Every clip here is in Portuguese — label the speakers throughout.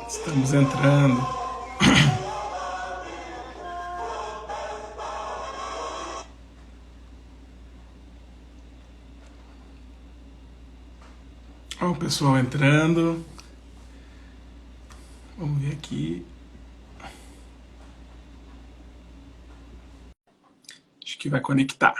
Speaker 1: Estamos entrando. Olha o pessoal entrando. Vamos ver aqui. Acho que vai conectar.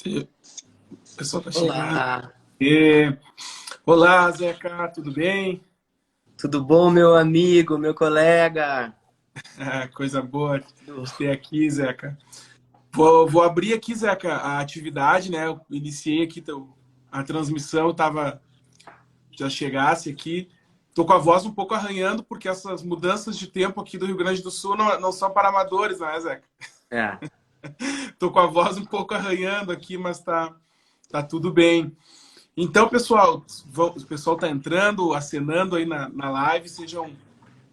Speaker 1: O pessoal está chegando.
Speaker 2: Olá,
Speaker 1: E... Olá, Zeca, tudo bem?
Speaker 2: tudo bom, meu amigo, meu colega?
Speaker 1: Ah, coisa boa
Speaker 2: Tudo-
Speaker 1: te ter aqui, Zeca. Vou abrir aqui, Zeca, a atividade, né? Eu iniciei aqui a transmissão, já chegasse aqui. Tô com a voz um pouco arranhando, porque essas mudanças de tempo aqui do Rio Grande do Sul não são para amadores, né, Zeca?
Speaker 2: É,
Speaker 1: Tô com a voz um pouco arranhando aqui, mas tá tudo bem. Então, pessoal, o pessoal tá entrando, acenando aí na live,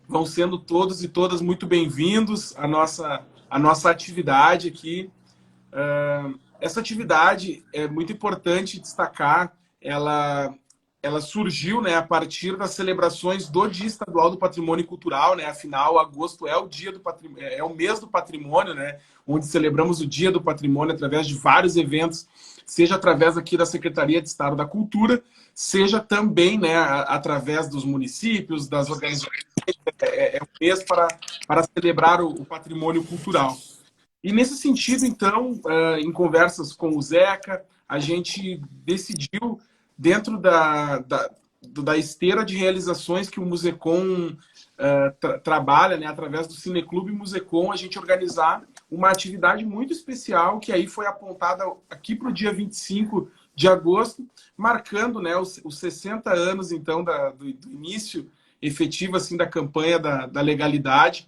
Speaker 1: vão sendo todos e todas muito bem-vindos à nossa atividade aqui. Essa atividade é muito importante destacar, ela surgiu, né, a partir das celebrações do Dia Estadual do Patrimônio Cultural, né? Afinal, agosto é o dia do patrimônio, é o mês do patrimônio, né? Onde celebramos o Dia do Patrimônio através de vários eventos, seja através aqui da Secretaria de Estado da Cultura, seja também, né, através dos municípios, das organizações. É um mês para celebrar o patrimônio cultural. E nesse sentido, então, em conversas com o Zeca, a gente decidiu, dentro da esteira de realizações que o Musecom trabalha, né, através do Cineclube Musecom, a gente organizar uma atividade muito especial, que aí foi apontada aqui para o dia 25 de agosto, marcando, né, os 60 anos, então, do início efetivo assim, da campanha da legalidade,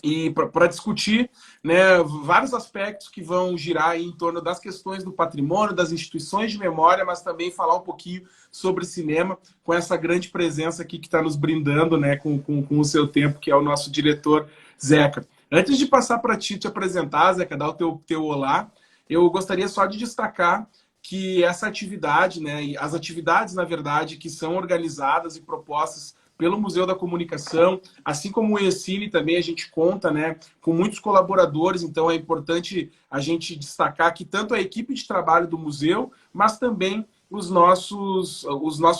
Speaker 1: e para discutir, né, vários aspectos que vão girar aí em torno das questões do patrimônio, das instituições de memória, mas também falar um pouquinho sobre cinema, com essa grande presença aqui que está nos brindando, né, com o seu tempo, que é o nosso diretor Zeca. Antes de passar para ti te apresentar, Zeca, dar o teu olá, eu gostaria só de destacar que essa atividade, né, e as atividades, na verdade, que são organizadas e propostas pelo Museu da Comunicação, assim como o ESCine também a gente conta, né, com muitos colaboradores, então é importante a gente destacar que tanto a equipe de trabalho do museu, mas também os nossos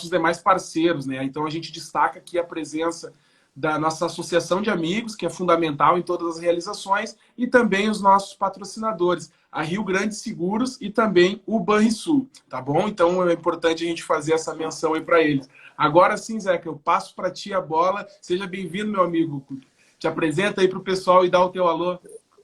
Speaker 1: demais parceiros, né? Então a gente destaca aqui a presença da nossa associação de amigos, que é fundamental em todas as realizações, e também os nossos patrocinadores, a Rio Grande Seguros e também o Banrisul, tá bom? Então é importante a gente fazer essa menção aí para eles. Agora sim, Zeca, eu passo para ti a bola. Seja bem-vindo, meu amigo. Te apresenta aí para o pessoal e dá o teu alô.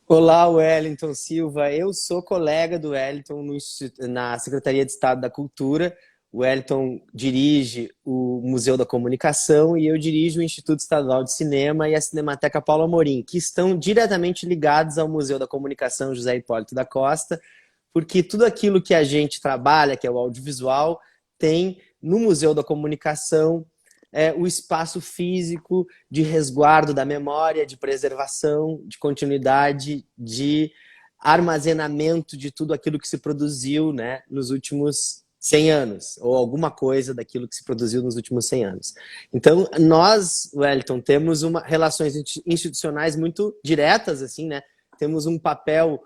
Speaker 2: Olá, Wellington Silva. Eu sou colega do Wellington na Secretaria de Estado da Cultura. O Wellington dirige o Museu da Comunicação e eu dirijo o Instituto Estadual de Cinema e a Cinemateca Paulo Amorim, que estão diretamente ligados ao Museu da Comunicação José Hipólito da Costa, porque tudo aquilo que a gente trabalha, que é o audiovisual, tem no Museu da Comunicação o espaço físico de resguardo da memória, de preservação, de continuidade, de armazenamento de tudo aquilo que se produziu, né, nos últimos 100 anos, ou alguma coisa daquilo que se produziu nos últimos 100 anos. Então, nós, Wellington, temos relações institucionais muito diretas, assim, né? Temos um papel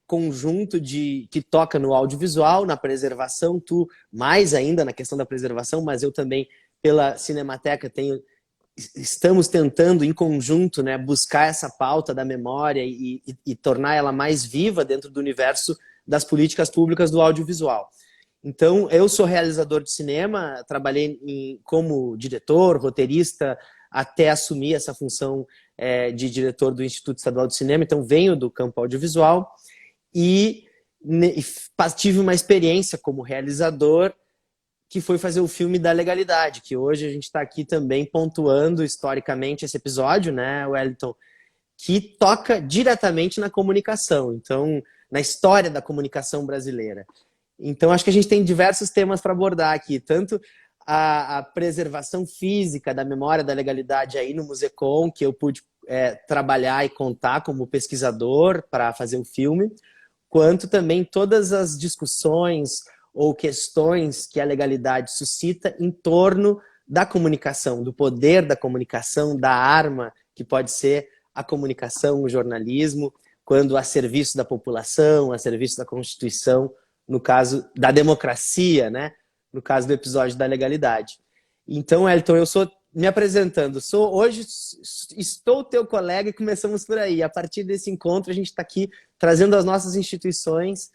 Speaker 2: conjunto que toca no audiovisual, na preservação, tu mais ainda na questão da preservação, mas eu também pela Cinemateca estamos tentando em conjunto, né, buscar essa pauta da memória e tornar ela mais viva dentro do universo das políticas públicas do audiovisual. Então, eu sou realizador de cinema, trabalhei como diretor, roteirista, até assumir essa função de diretor do Instituto Estadual de Cinema, então venho do campo audiovisual e tive uma experiência como realizador que foi fazer o filme da legalidade, que hoje a gente está aqui também pontuando historicamente esse episódio, né, Wellington, que toca diretamente na comunicação, então, na história da comunicação brasileira. Então, acho que a gente tem diversos temas para abordar aqui, tanto a preservação física da memória da legalidade aí no Musecom, que eu pude trabalhar e contar como pesquisador para fazer o filme, quanto também todas as discussões, ou questões que a legalidade suscita em torno da comunicação, do poder da comunicação, da arma que pode ser a comunicação, o jornalismo, quando a serviço da população, a serviço da Constituição, no caso da democracia, né? No caso do episódio da legalidade. Então, Wellington, eu sou me apresentando. Hoje estou teu colega e começamos por aí. A partir desse encontro, a gente está aqui trazendo as nossas instituições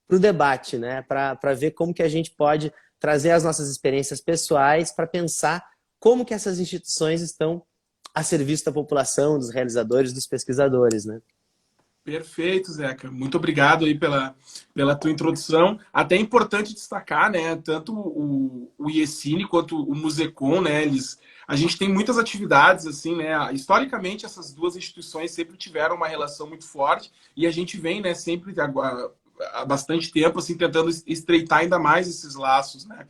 Speaker 2: para o debate, né? Para ver como que a gente pode trazer as nossas experiências pessoais para pensar como que essas instituições estão a serviço da população, dos realizadores, dos pesquisadores, né?
Speaker 1: Perfeito, Zeca. Muito obrigado aí pela tua introdução. Até é importante destacar, né, tanto o IECine quanto o Musecom, né, a gente tem muitas atividades, assim, né, historicamente essas duas instituições sempre tiveram uma relação muito forte e a gente vem, né, sempre há bastante tempo, assim, tentando estreitar ainda mais esses laços, né.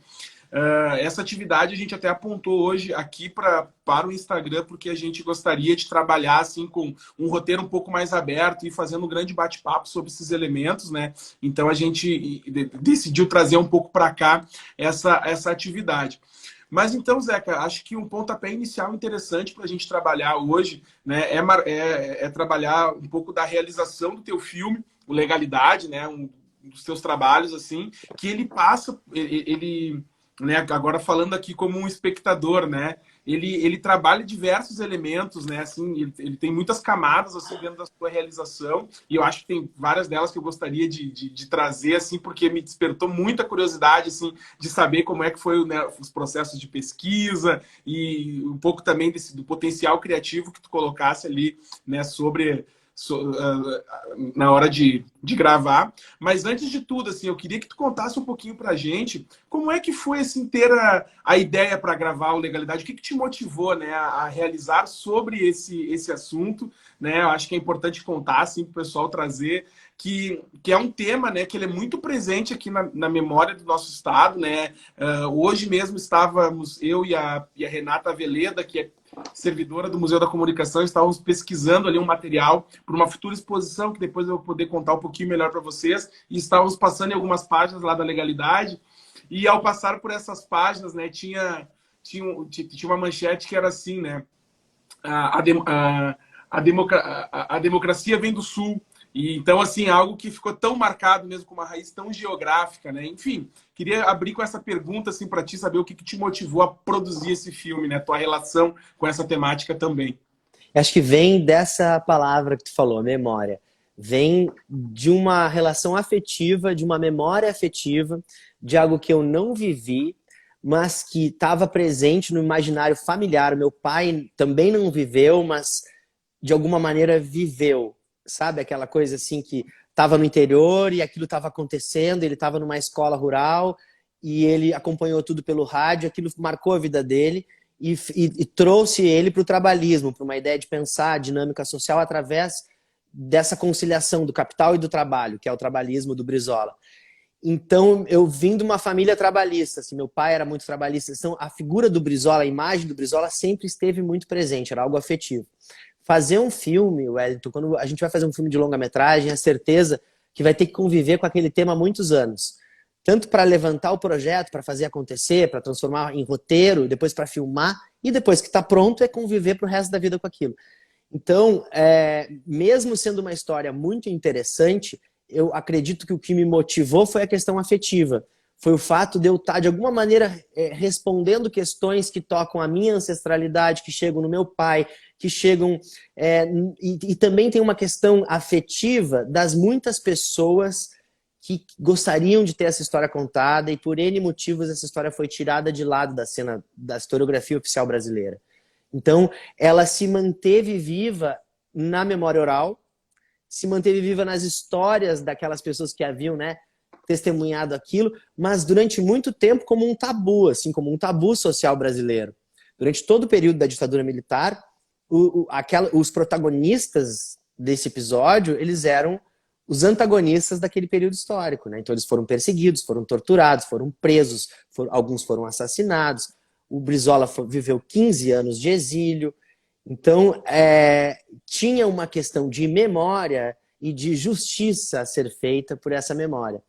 Speaker 1: Essa atividade a gente até apontou hoje aqui para o Instagram, porque a gente gostaria de trabalhar assim com um roteiro um pouco mais aberto e fazendo um grande bate-papo sobre esses elementos, né? Então a gente decidiu trazer um pouco para cá essa atividade. Mas então, Zeca, acho que um pontapé inicial interessante para a gente trabalhar hoje, né, é trabalhar um pouco da realização do teu filme, o Legalidade, né, um dos teus trabalhos, assim, que ele passa, né, agora falando aqui como um espectador, né? Ele trabalha diversos elementos, né? Assim, ele tem muitas camadas assim dentro da sua realização e eu acho que tem várias delas que eu gostaria de trazer assim, porque me despertou muita curiosidade assim de saber como é que foi, né, os processos de pesquisa e um pouco também do potencial criativo que tu colocasse ali, né? Sobre na hora de gravar. Mas antes de tudo, assim, eu queria que tu contasse um pouquinho pra gente como é que foi assim, ter a ideia para gravar o Legalidade, o que te motivou, né, a realizar sobre esse assunto, né? Eu acho que é importante contar, assim, para o pessoal trazer que é um tema, né, que ele é muito presente aqui na memória do nosso estado, né? Hoje mesmo estávamos, eu e a Renata Veleda, que é servidora do Museu da Comunicação, estávamos pesquisando ali um material para uma futura exposição, que depois eu vou poder contar um pouquinho melhor para vocês, e estávamos passando em algumas páginas lá da Legalidade, e ao passar por essas páginas, né, tinha uma manchete que era assim, né, a democracia vem do Sul. E então, assim, algo que ficou tão marcado mesmo com uma raiz tão geográfica, né? Enfim, queria abrir com essa pergunta, assim, para ti saber o que te motivou a produzir esse filme, né? Tua relação com essa temática também.
Speaker 2: Acho que vem dessa palavra que tu falou, memória. Vem de uma relação afetiva, de uma memória afetiva, de algo que eu não vivi, mas que estava presente no imaginário familiar. Meu pai também não viveu, mas de alguma maneira viveu. Sabe aquela coisa assim que estava no interior e aquilo estava acontecendo, ele estava numa escola rural e ele acompanhou tudo pelo rádio, aquilo marcou a vida dele e trouxe ele para o trabalhismo, para uma ideia de pensar a dinâmica social através dessa conciliação do capital e do trabalho, que é o trabalhismo do Brizola. Então, eu vim de uma família trabalhista, assim, meu pai era muito trabalhista, então a figura do Brizola, a imagem do Brizola sempre esteve muito presente, era algo afetivo. Fazer um filme, Wellington, quando a gente vai fazer um filme de longa-metragem, é certeza que vai ter que conviver com aquele tema há muitos anos. Tanto para levantar o projeto, para fazer acontecer, para transformar em roteiro, depois para filmar, e depois que está pronto é conviver para o resto da vida com aquilo. Então, mesmo sendo uma história muito interessante, eu acredito que o que me motivou foi a questão afetiva. Foi o fato de eu estar, de alguma maneira, respondendo questões que tocam a minha ancestralidade, que chegam no meu pai, que chegam... e também tem uma questão afetiva das muitas pessoas que gostariam de ter essa história contada e por N motivos essa história foi tirada de lado da cena da historiografia oficial brasileira. Então, ela se manteve viva na memória oral, se manteve viva nas histórias daquelas pessoas que haviam, né, testemunhado aquilo, mas durante muito tempo como um tabu, assim, como um tabu social brasileiro. Durante todo o período da ditadura militar, os protagonistas desse episódio, eles eram os antagonistas daquele período histórico, né? Então eles foram perseguidos, foram torturados, foram presos, alguns foram assassinados. O Brizola viveu 15 anos de exílio. Então, tinha uma questão de memória e de justiça a ser feita por essa memória.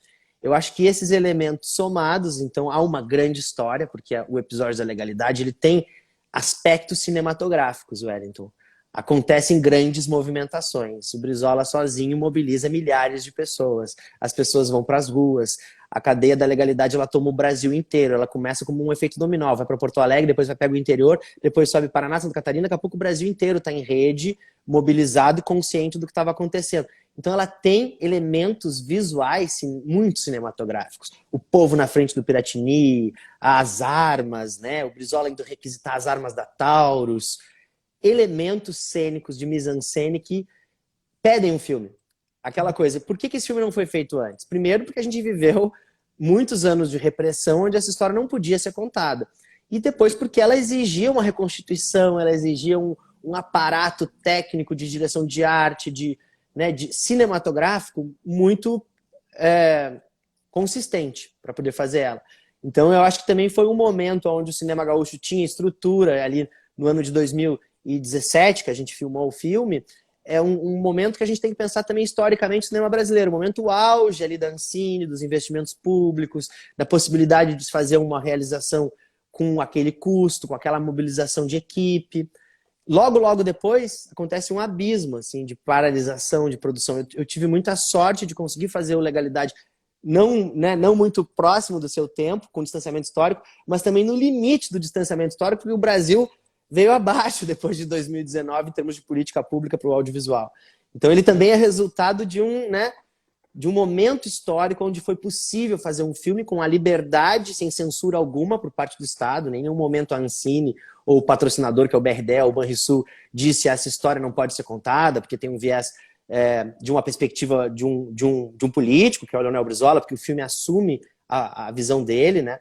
Speaker 2: Eu acho que esses elementos somados, então há uma grande história, porque o episódio da legalidade ele tem aspectos cinematográficos, Wellington. Acontecem grandes movimentações. O Brizola sozinho mobiliza milhares de pessoas. As pessoas vão para as ruas. A cadeia da legalidade ela toma o Brasil inteiro. Ela começa como um efeito dominó. Vai para Porto Alegre, depois vai para o interior, depois sobe Paraná, Santa Catarina. Daqui a pouco o Brasil inteiro está em rede, mobilizado e consciente do que estava acontecendo. Então ela tem elementos visuais muito cinematográficos. O povo na frente do Piratini, as armas, né? O Brizola indo requisitar as armas da Taurus. Elementos cênicos de mise-en-scène que pedem um filme. Aquela coisa, por que esse filme não foi feito antes? Primeiro, porque a gente viveu muitos anos de repressão onde essa história não podia ser contada. E depois, porque ela exigia uma reconstituição, ela exigia um aparato técnico de direção de arte, de cinematográfico muito consistente para poder fazer ela. Então, eu acho que também foi um momento onde o cinema gaúcho tinha estrutura, ali no ano de 2017, que a gente filmou o filme, é um momento que a gente tem que pensar também historicamente no cinema brasileiro, um momento auge ali da Ancine, dos investimentos públicos, da possibilidade de se fazer uma realização com aquele custo, com aquela mobilização de equipe. Logo depois, acontece um abismo assim, de paralisação de produção. Eu tive muita sorte de conseguir fazer o Legalidade não muito próximo do seu tempo, com distanciamento histórico, mas também no limite do distanciamento histórico, porque o Brasil veio abaixo depois de 2019 em termos de política pública para o audiovisual. Então ele também é resultado de um momento histórico onde foi possível fazer um filme com a liberdade, sem censura alguma por parte do Estado. Em nenhum momento a Ancine ou o patrocinador, que é o BRDE, ou o Banrisul, disse que essa história não pode ser contada, porque tem um viés de uma perspectiva de um político, que é o Leonel Brizola, porque o filme assume a visão dele, né?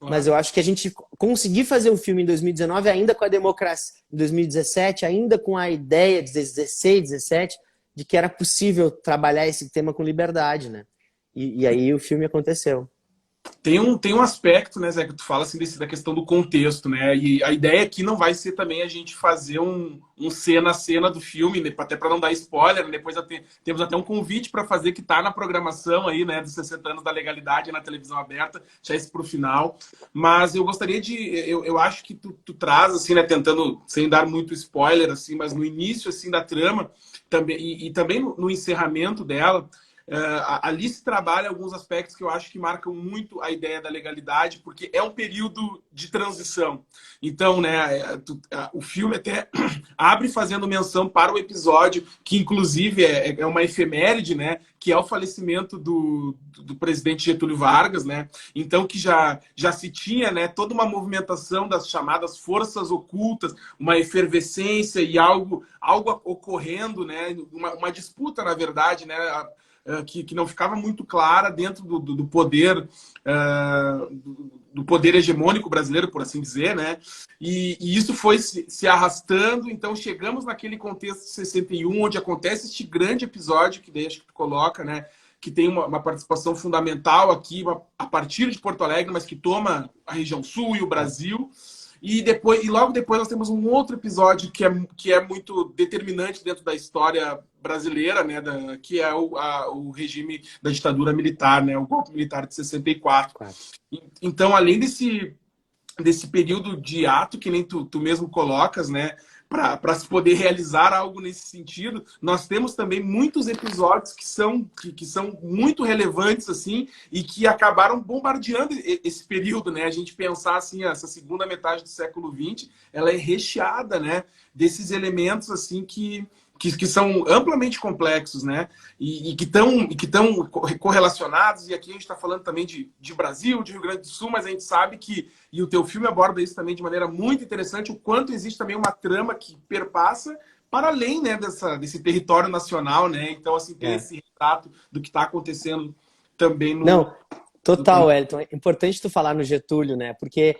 Speaker 2: Mas eu acho que a gente conseguir fazer um filme em 2019, ainda com a democracia, em 2017, ainda com a ideia de 16, 17, de que era possível trabalhar esse tema com liberdade, né? E aí o filme aconteceu.
Speaker 1: Tem um aspecto, né, Zé, que tu fala assim, da questão do contexto, né? E a ideia aqui não vai ser também a gente fazer um cena a cena do filme, né? Até para não dar spoiler, né? Depois temos até um convite para fazer que tá na programação aí, né, dos 60 anos da legalidade na televisão aberta, já isso pro final. Mas eu gostaria eu acho que tu traz, assim, né, tentando, sem dar muito spoiler, assim, mas no início, assim, da trama, também, e também no encerramento dela, ali se trabalha alguns aspectos que eu acho que marcam muito a ideia da legalidade, porque é um período de transição. Então, né, o filme até abre fazendo menção para o episódio, que inclusive é uma efeméride, né, que é o falecimento do presidente Getúlio Vargas, né? Então que já se tinha, né, toda uma movimentação das chamadas forças ocultas, uma efervescência e algo ocorrendo, né, uma disputa, na verdade, né, que não ficava muito clara dentro do poder do poder hegemônico brasileiro, por assim dizer, né? E isso foi se arrastando, então chegamos naquele contexto de 61, onde acontece este grande episódio, que daí acho que tu coloca, né? Que tem uma participação fundamental aqui, a partir de Porto Alegre, mas que toma a região sul e o Brasil. E logo depois nós temos um outro episódio que é muito determinante dentro da história brasileira, né, que é o regime da ditadura militar, né, o golpe militar de 64. Então, além desse período de ato, que nem tu mesmo colocas, né, para se poder realizar algo nesse sentido, nós temos também muitos episódios que são muito relevantes, assim, e que acabaram bombardeando esse período, né? A gente pensar, assim, essa segunda metade do século XX, ela é recheada, né, desses elementos, assim, que são amplamente complexos, né? E que estão correlacionados, e aqui a gente está falando também de Brasil, de Rio Grande do Sul, mas a gente sabe que, e o teu filme aborda isso também de maneira muito interessante, o quanto existe também uma trama que perpassa para além, né, desse território nacional, né? Então, assim, tem esse retrato do que está acontecendo também no...
Speaker 2: Não, total, Elton. É importante tu falar no Getúlio, né? Porque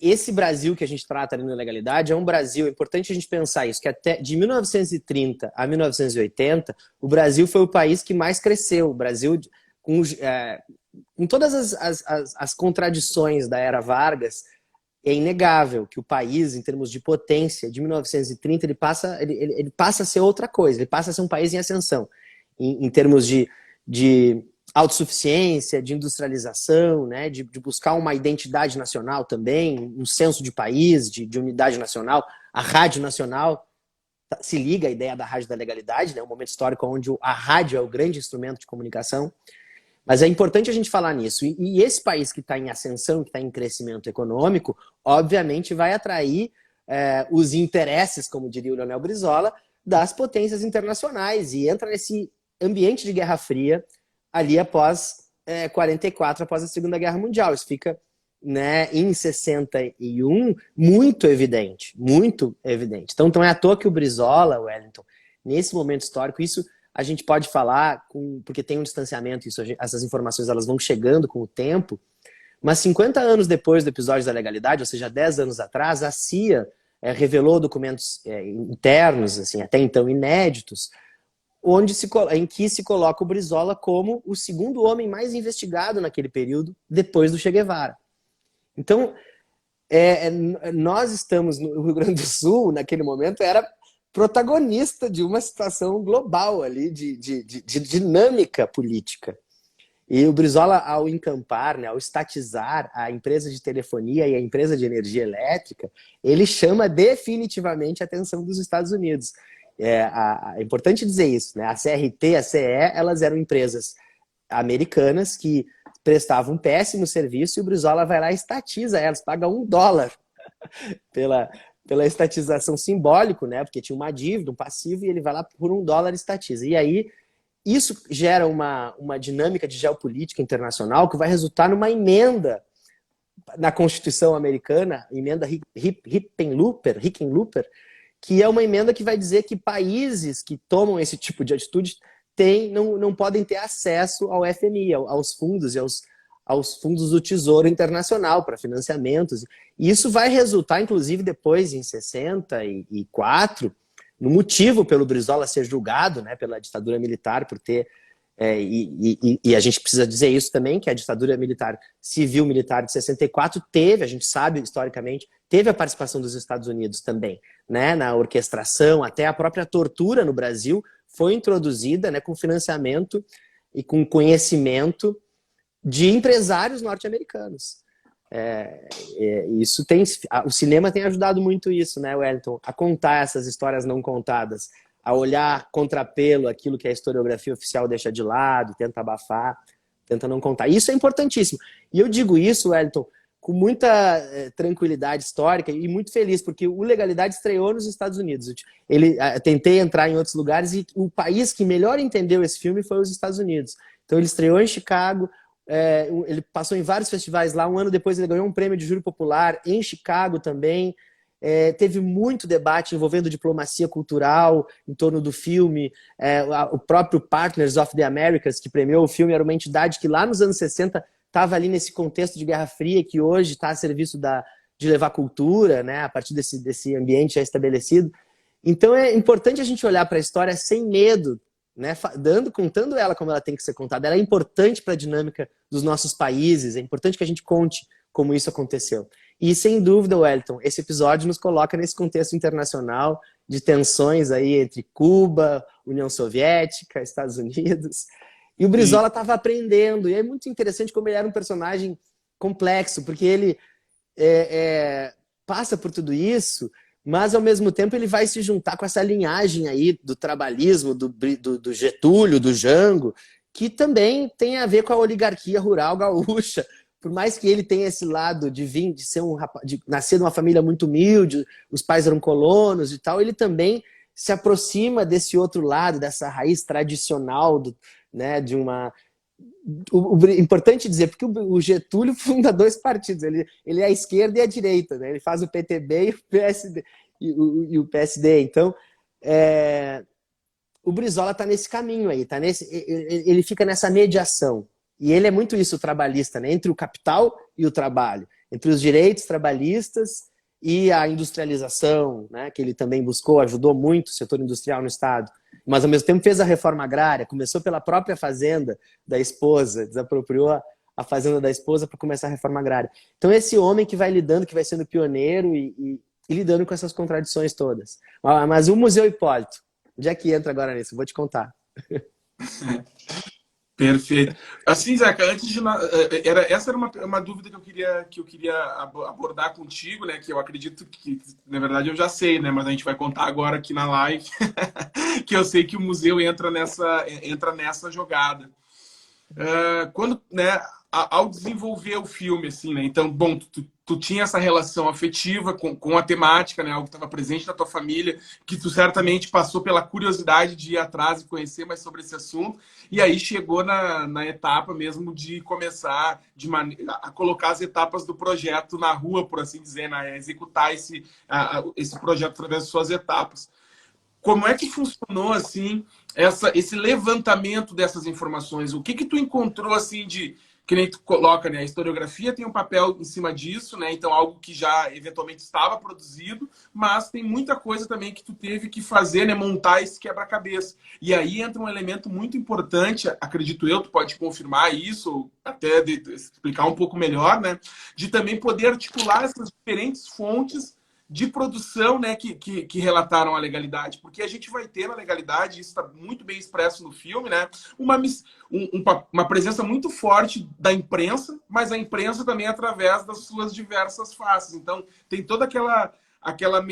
Speaker 2: esse Brasil que a gente trata ali na legalidade é um Brasil, é importante a gente pensar isso, que até de 1930 a 1980, o Brasil foi o país que mais cresceu. O Brasil, com todas as contradições da era Vargas, é inegável que o país, em termos de potência, de 1930, ele passa a ser outra coisa, ele passa a ser um país em ascensão, em termos de autossuficiência, de industrialização, né, de buscar uma identidade nacional também, um senso de país, de unidade nacional. A Rádio Nacional se liga à ideia da Rádio da Legalidade, né, um momento histórico onde a rádio é o grande instrumento de comunicação. Mas é importante a gente falar nisso. E esse país que está em ascensão, que está em crescimento econômico, obviamente vai atrair os interesses, como diria o Leonel Brizola, das potências internacionais e entra nesse ambiente de Guerra Fria ali após 44, após a Segunda Guerra Mundial. Isso fica, né, em 61 muito evidente, muito evidente. Então não é à toa que o Brizola, o Wellington, nesse momento histórico, isso a gente pode falar, porque tem um distanciamento, essas informações elas vão chegando com o tempo, mas 50 anos depois do episódio da legalidade, ou seja, 10 anos atrás, a CIA revelou documentos internos, assim, até então inéditos, em que se coloca o Brizola como o segundo homem mais investigado naquele período, depois do Che Guevara. Então, nós estamos no Rio Grande do Sul, naquele momento, era protagonista de uma situação global ali, de dinâmica política. E o Brizola, ao encampar, né, ao estatizar a empresa de telefonia e a empresa de energia elétrica, ele chama definitivamente a atenção dos Estados Unidos. É importante dizer isso, né? A CRT, a CE, elas eram empresas americanas que prestavam um péssimo serviço e o Brizola vai lá e estatiza elas, paga $1 pela estatização simbólico, né? Porque tinha uma dívida, um passivo, e ele vai lá por $1 e estatiza. E aí, isso gera uma dinâmica de geopolítica internacional que vai resultar numa emenda na Constituição americana, emenda Hickenlooper, que é uma emenda que vai dizer que países que tomam esse tipo de atitude não podem ter acesso ao FMI, aos fundos e aos fundos do Tesouro Internacional para financiamentos. E isso vai resultar, inclusive, depois, em 64, no motivo pelo Brizola ser julgado, né, pela ditadura militar, por ter... e a gente precisa dizer isso também, que a ditadura militar, civil-militar de 64 a gente sabe, historicamente, teve a participação dos Estados Unidos também, né, na orquestração, até a própria tortura no Brasil foi introduzida, né, com financiamento e com conhecimento de empresários norte-americanos. O cinema tem ajudado muito isso, né, Wellington, a contar essas histórias não contadas, a olhar contrapelo aquilo que a historiografia oficial deixa de lado, tenta abafar, tenta não contar. Isso é importantíssimo. E eu digo isso, Wellington, com muita tranquilidade histórica e muito feliz, porque o Legalidade estreou nos Estados Unidos. Tentei entrar em outros lugares e o país que melhor entendeu esse filme foi os Estados Unidos. Então ele estreou em Chicago, ele passou em vários festivais lá, um ano depois ele ganhou um prêmio de júri popular em Chicago também. Teve muito debate envolvendo diplomacia cultural em torno do filme. O próprio Partners of the Americas, que premiou o filme, era uma entidade que lá nos anos 60 estava ali nesse contexto de Guerra Fria, que hoje está a serviço de levar cultura, né, a partir desse ambiente já estabelecido. Então é importante a gente olhar para a história sem medo, né, contando ela como ela tem que ser contada. Ela é importante para a dinâmica dos nossos países, é importante que a gente conte como isso aconteceu. E, sem dúvida, Wellington, esse episódio nos coloca nesse contexto internacional de tensões aí entre Cuba, União Soviética, Estados Unidos. E o Brizola estava aprendendo. E é muito interessante como ele era um personagem complexo, porque ele passa por tudo isso, mas, ao mesmo tempo, ele vai se juntar com essa linhagem aí do trabalhismo, do Getúlio, do Jango, que também tem a ver com a oligarquia rural gaúcha. Por mais que ele tenha esse lado de nascer de uma família muito humilde, os pais eram colonos e tal, ele também se aproxima desse outro lado, dessa raiz tradicional, né, de uma... Importante dizer, porque o Getúlio funda dois partidos, ele é a esquerda e a direita, né? Ele faz o PTB e o PSD. E o PSD. Então, o Brizola está nesse caminho aí, ele fica nessa mediação. E ele é muito isso, o trabalhista, né? Entre o capital e o trabalho, entre os direitos trabalhistas e a industrialização, né? Que ele também buscou, ajudou muito o setor industrial no Estado, mas ao mesmo tempo fez a reforma agrária, começou pela própria fazenda da esposa, desapropriou a fazenda da esposa para começar a reforma agrária. Então esse homem que vai lidando, que vai sendo pioneiro e lidando com essas contradições todas. Mas o Museu Hipólito, onde é que entra agora nisso? Vou te contar.
Speaker 1: Perfeito. Assim, Zeca, antes de essa era uma dúvida que eu queria abordar contigo, né? Que eu acredito que, na verdade, eu já sei, né? Mas a gente vai contar agora aqui na live, que eu sei que o museu entra nessa jogada. Quando, né, ao desenvolver o filme, assim, né? Então, bom, tu tinha essa relação afetiva com a temática, né? Algo que estava presente na tua família, que tu certamente passou pela curiosidade de ir atrás e conhecer mais sobre esse assunto, e aí chegou na etapa mesmo de começar a colocar as etapas do projeto na rua, por assim dizer, né? A executar esse projeto através de suas etapas. Como é que funcionou assim esse levantamento dessas informações? O que tu encontrou assim de que nem tu coloca, né? A historiografia tem um papel em cima disso, né? Então algo que já eventualmente estava produzido, mas tem muita coisa também que tu teve que fazer, né? Montar esse quebra-cabeça. E aí entra um elemento muito importante, acredito eu, tu pode confirmar isso, ou até explicar um pouco melhor, né? De também poder articular essas diferentes fontes de produção, né, que relataram a legalidade, porque a gente vai ter na legalidade, isso está muito bem expresso no filme, né, uma presença muito forte da imprensa, mas a imprensa também através das suas diversas faces. Então, tem toda aquela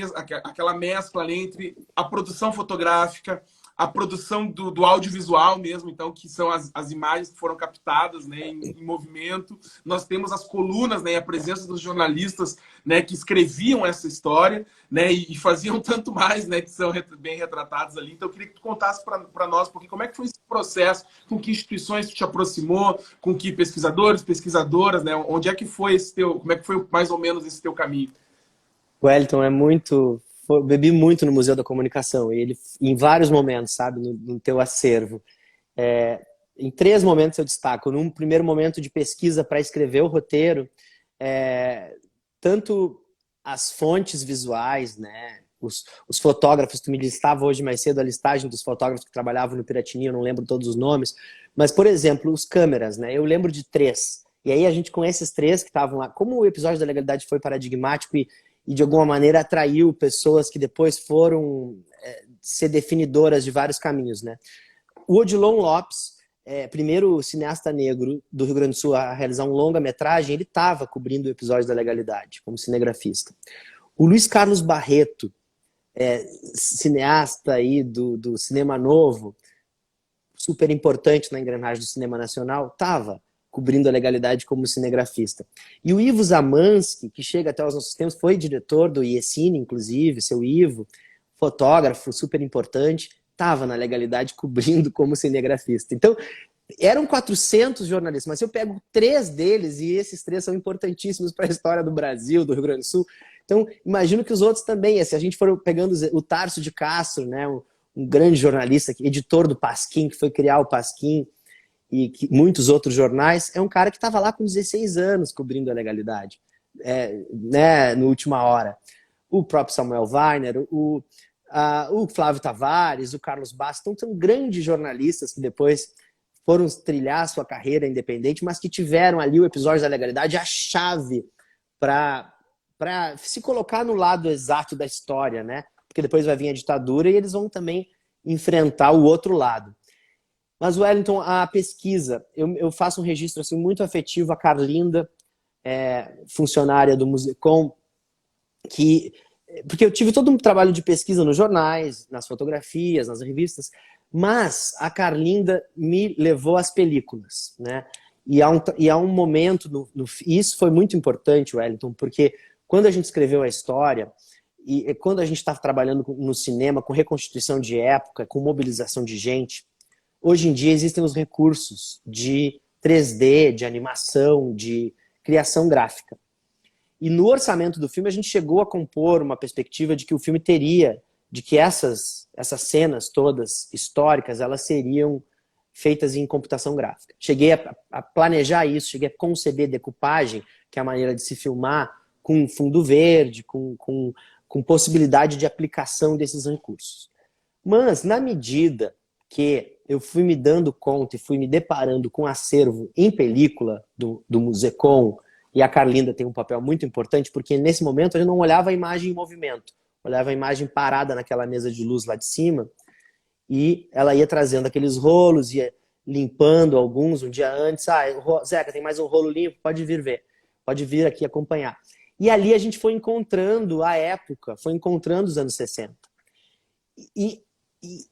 Speaker 1: mescla ali entre a produção fotográfica, a produção do audiovisual mesmo, então, que são as imagens que foram captadas, né, em movimento. Nós temos as colunas, né, a presença dos jornalistas, né, que escreviam essa história, né, e faziam tanto mais, né, que são bem retratados ali. Então, eu queria que tu contasse para nós, porque como é que foi esse processo, com que instituições tu te aproximou, com que pesquisadores, pesquisadoras, né, onde é que foi como é que foi mais ou menos esse teu caminho?
Speaker 2: Wellington é muito. Bebi muito no Museu da Comunicação, e ele, em vários momentos, sabe, no teu acervo. Em 3 momentos eu destaco. Num primeiro momento de pesquisa para escrever o roteiro, tanto as fontes visuais, né, os fotógrafos, tu me listava hoje mais cedo a listagem dos fotógrafos que trabalhavam no Piratini, eu não lembro todos os nomes, mas, por exemplo, os câmeras, né, eu lembro de 3. E aí a gente com esses 3 que estavam lá, como o episódio da legalidade foi paradigmático e de alguma maneira atraiu pessoas que depois foram ser definidoras de vários caminhos, né? O Odilon Lopes, primeiro cineasta negro do Rio Grande do Sul a realizar um longa-metragem, ele estava cobrindo o episódio da legalidade como cinegrafista. O Luiz Carlos Barreto, cineasta aí do cinema novo, super importante na engrenagem do cinema nacional, estava cobrindo a legalidade como cinegrafista. E o Ivo Zamansky, que chega até os nossos tempos, foi diretor do IECine, inclusive, seu Ivo, fotógrafo super importante, estava na legalidade cobrindo como cinegrafista. Então, eram 400 jornalistas, mas eu pego 3 deles, e esses 3 são importantíssimos para a história do Brasil, do Rio Grande do Sul. Então, imagino que os outros também, se a gente for pegando o Tarso de Castro, né, um grande jornalista, editor do Pasquim, que foi criar o Pasquim, e muitos outros jornais, é um cara que estava lá com 16 anos cobrindo a legalidade, né, no Última Hora. O próprio Samuel Weiner, o Flávio Tavares, o Carlos Bastos, então são grandes jornalistas que depois foram trilhar sua carreira independente, mas que tiveram ali o episódio da legalidade a chave para se colocar no lado exato da história, né? Porque depois vai vir a ditadura e eles vão também enfrentar o outro lado. Mas, Wellington, a pesquisa, eu faço um registro assim, muito afetivo. A Carlinda, funcionária do Musecom, porque eu tive todo um trabalho de pesquisa nos jornais, nas fotografias, nas revistas, mas a Carlinda me levou às películas, né? E há um momento, e isso foi muito importante, Wellington, porque quando a gente escreveu a história, e quando a gente estava trabalhando no cinema, com reconstituição de época, com mobilização de gente, hoje em dia existem os recursos de 3D, de animação, de criação gráfica. E no orçamento do filme a gente chegou a compor uma perspectiva de que o filme teria, de que essas cenas todas históricas, elas seriam feitas em computação gráfica. Cheguei a planejar isso, cheguei a conceber decupagem, que é a maneira de se filmar, com fundo verde, com possibilidade de aplicação desses recursos. Mas, na medida que eu fui me dando conta e fui me deparando com acervo em película do Musecom, e a Carlinda tem um papel muito importante, porque nesse momento a gente não olhava a imagem em movimento, olhava a imagem parada naquela mesa de luz lá de cima, e ela ia trazendo aqueles rolos, limpando alguns um dia antes. Ah, Zeca, tem mais um rolo limpo, pode vir ver. Pode vir aqui acompanhar. E ali a gente foi encontrando a época, foi encontrando os anos 60. E,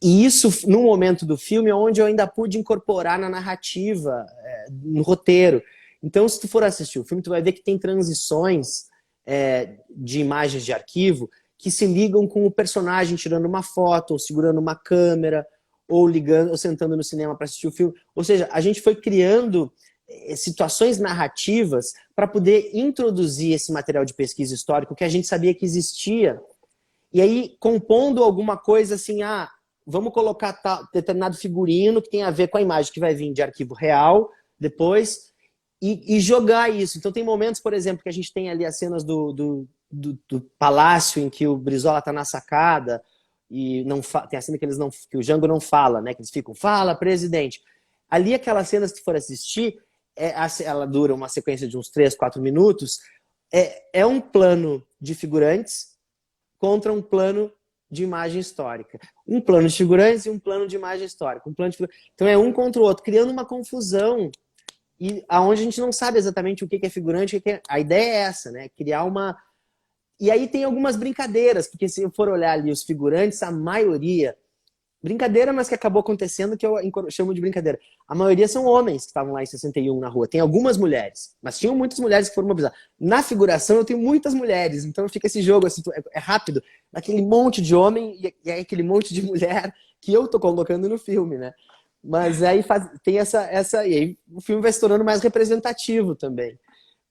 Speaker 2: e isso num momento do filme onde eu ainda pude incorporar na narrativa, no roteiro. Então, se tu for assistir o filme, tu vai ver que tem transições de imagens de arquivo que se ligam com o personagem tirando uma foto, ou segurando uma câmera, ou ligando, ou sentando no cinema para assistir o filme. Ou seja, a gente foi criando situações narrativas para poder introduzir esse material de pesquisa histórico que a gente sabia que existia. E aí, compondo alguma coisa assim, vamos colocar determinado figurino que tem a ver com a imagem que vai vir de arquivo real, depois, e jogar isso. Então tem momentos, por exemplo, que a gente tem ali as cenas do palácio em que o Brizola está na sacada, e tem a cena que o Jango não fala, né? Que eles ficam, fala, presidente. Ali aquelas cenas, se for assistir, ela dura uma sequência de uns 3, 4 minutos, é um plano de figurantes contra um plano de imagem histórica. Um plano de figurantes e um plano de imagem histórica. Então é um contra o outro, criando uma confusão e aonde a gente não sabe exatamente o que é figurante, a ideia é essa, né? Criar uma... E aí tem algumas brincadeiras, porque se eu for olhar ali os figurantes, a maioria... Brincadeira, mas que acabou acontecendo, que eu chamo de brincadeira. A maioria são homens que estavam lá em 61 na rua. Tem algumas mulheres, mas tinham muitas mulheres que foram mobilizadas. Na figuração eu tenho muitas mulheres, então fica esse jogo assim, é rápido. Aquele monte de homem e aí aquele monte de mulher que eu tô colocando no filme, né? Mas aí tem essa... E aí o filme vai se tornando mais representativo também.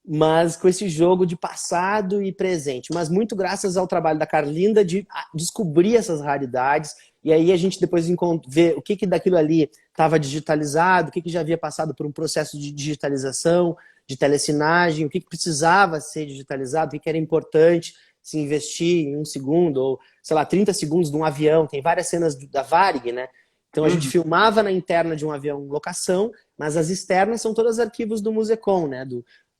Speaker 2: Mas com esse jogo de passado e presente. Mas muito graças ao trabalho da Carlinda de descobrir essas raridades. E aí a gente depois vê o que daquilo ali estava digitalizado, o que já havia passado por um processo de digitalização, de telecinagem, o que precisava ser digitalizado, o que era importante se investir em 1 segundo, ou, sei lá, 30 segundos de um avião. Tem várias cenas da Varig, né? Então a gente filmava na interna de um avião locação, mas as externas são todos arquivos do Musecom, né?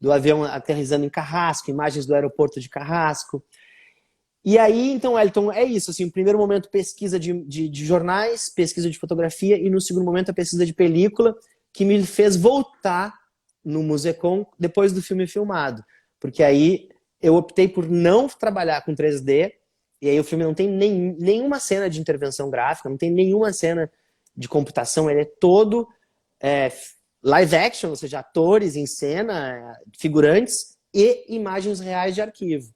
Speaker 2: Do avião aterrissando em Carrasco, imagens do aeroporto de Carrasco. E aí, então, Elton, é isso. Assim, no primeiro momento, pesquisa de jornais, pesquisa de fotografia, e no segundo momento, a pesquisa de película, que me fez voltar no Musecom depois do filme filmado. Porque aí eu optei por não trabalhar com 3D, e aí o filme não tem nenhuma cena de intervenção gráfica, não tem nenhuma cena de computação, ele é todo live action, ou seja, atores em cena, figurantes e imagens reais de arquivo.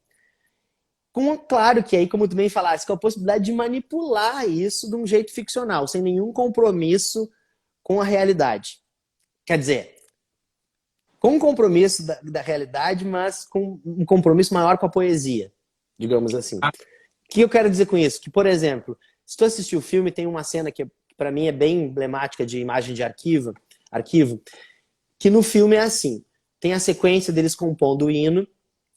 Speaker 2: Claro que aí, como tu bem falaste, com a possibilidade de manipular isso de um jeito ficcional, sem nenhum compromisso com a realidade. Quer dizer, com um compromisso da realidade, mas com um compromisso maior com a poesia, digamos assim. O que eu quero dizer com isso? Que, por exemplo, se tu assistir o filme, tem uma cena que para mim é bem emblemática de imagem de arquivo, que no filme é assim, tem a sequência deles compondo o hino.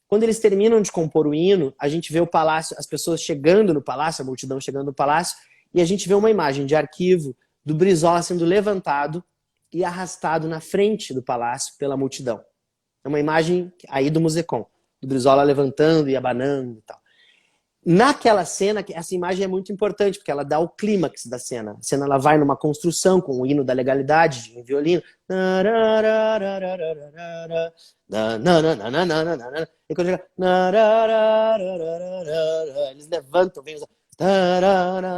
Speaker 2: Quando eles terminam de compor o hino, a gente vê o palácio, as pessoas chegando no palácio, a multidão chegando no palácio, e a gente vê uma imagem de arquivo do Brizola sendo levantado e arrastado na frente do palácio pela multidão. É uma imagem aí do Musecom, do Brizola levantando e abanando e tal. Naquela cena, essa imagem é muito importante, porque ela dá o clímax da cena. A cena ela vai numa construção com o hino da legalidade, em violino. E quando chega... Eles levantam,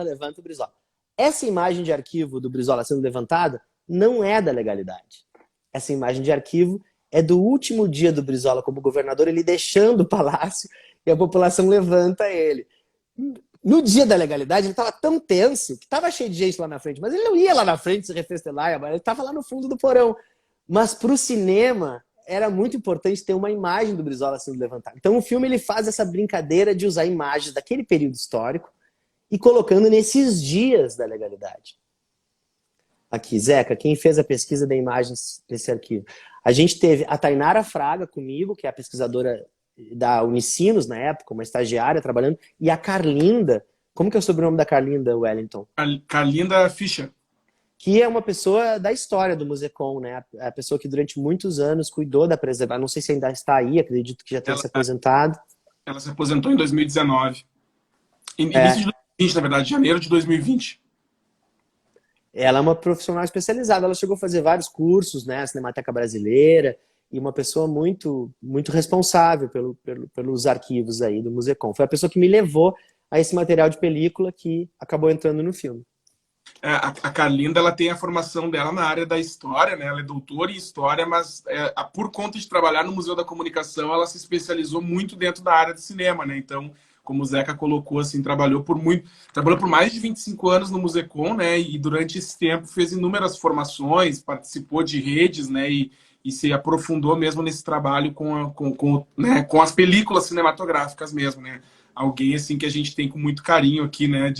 Speaker 2: levanta o Brizola. Essa imagem de arquivo do Brizola sendo levantada não é da legalidade. Essa imagem de arquivo é do último dia do Brizola como governador, ele deixando o palácio e a população levanta ele. No dia da legalidade, ele estava tão tenso que estava cheio de gente lá na frente, mas ele não ia lá na frente se refestelar, ele estava lá no fundo do porão. Mas para o cinema, era muito importante ter uma imagem do Brizola sendo levantada. Então o filme ele faz essa brincadeira de usar imagens daquele período histórico e colocando nesses dias da legalidade. Aqui, Zeca, quem fez a pesquisa de imagens desse arquivo? A gente teve a Tainara Fraga comigo, que é a pesquisadora da Unicinos na época, uma estagiária trabalhando, e a Carlinda. Como que é o sobrenome da Carlinda, Wellington?
Speaker 1: Carlinda Fischer.
Speaker 2: Que é uma pessoa da história do Musecom, né? A pessoa que durante muitos anos cuidou da preservação. Não sei se ainda está aí, acredito que já tenha se aposentado.
Speaker 1: Ela se aposentou em 2019. Início de 2020, na verdade, janeiro de 2020.
Speaker 2: Ela é uma profissional especializada, ela chegou a fazer vários cursos, né, na Cinemateca Brasileira, e uma pessoa muito responsável pelos arquivos aí do Musecom. Foi a pessoa que me levou a esse material de película que acabou entrando no filme.
Speaker 1: A Carlinda, ela tem a formação dela na área da história, né? Ela é doutora em história, mas por conta de trabalhar no Museu da Comunicação, ela se especializou muito dentro da área de cinema, né? Então, como o Zeca colocou, assim, trabalhou por mais de 25 anos no Musecom, né? E durante esse tempo fez inúmeras formações, participou de redes, né? E se aprofundou mesmo nesse trabalho né, com as películas cinematográficas mesmo, né? Alguém assim que a gente tem com muito carinho aqui, né?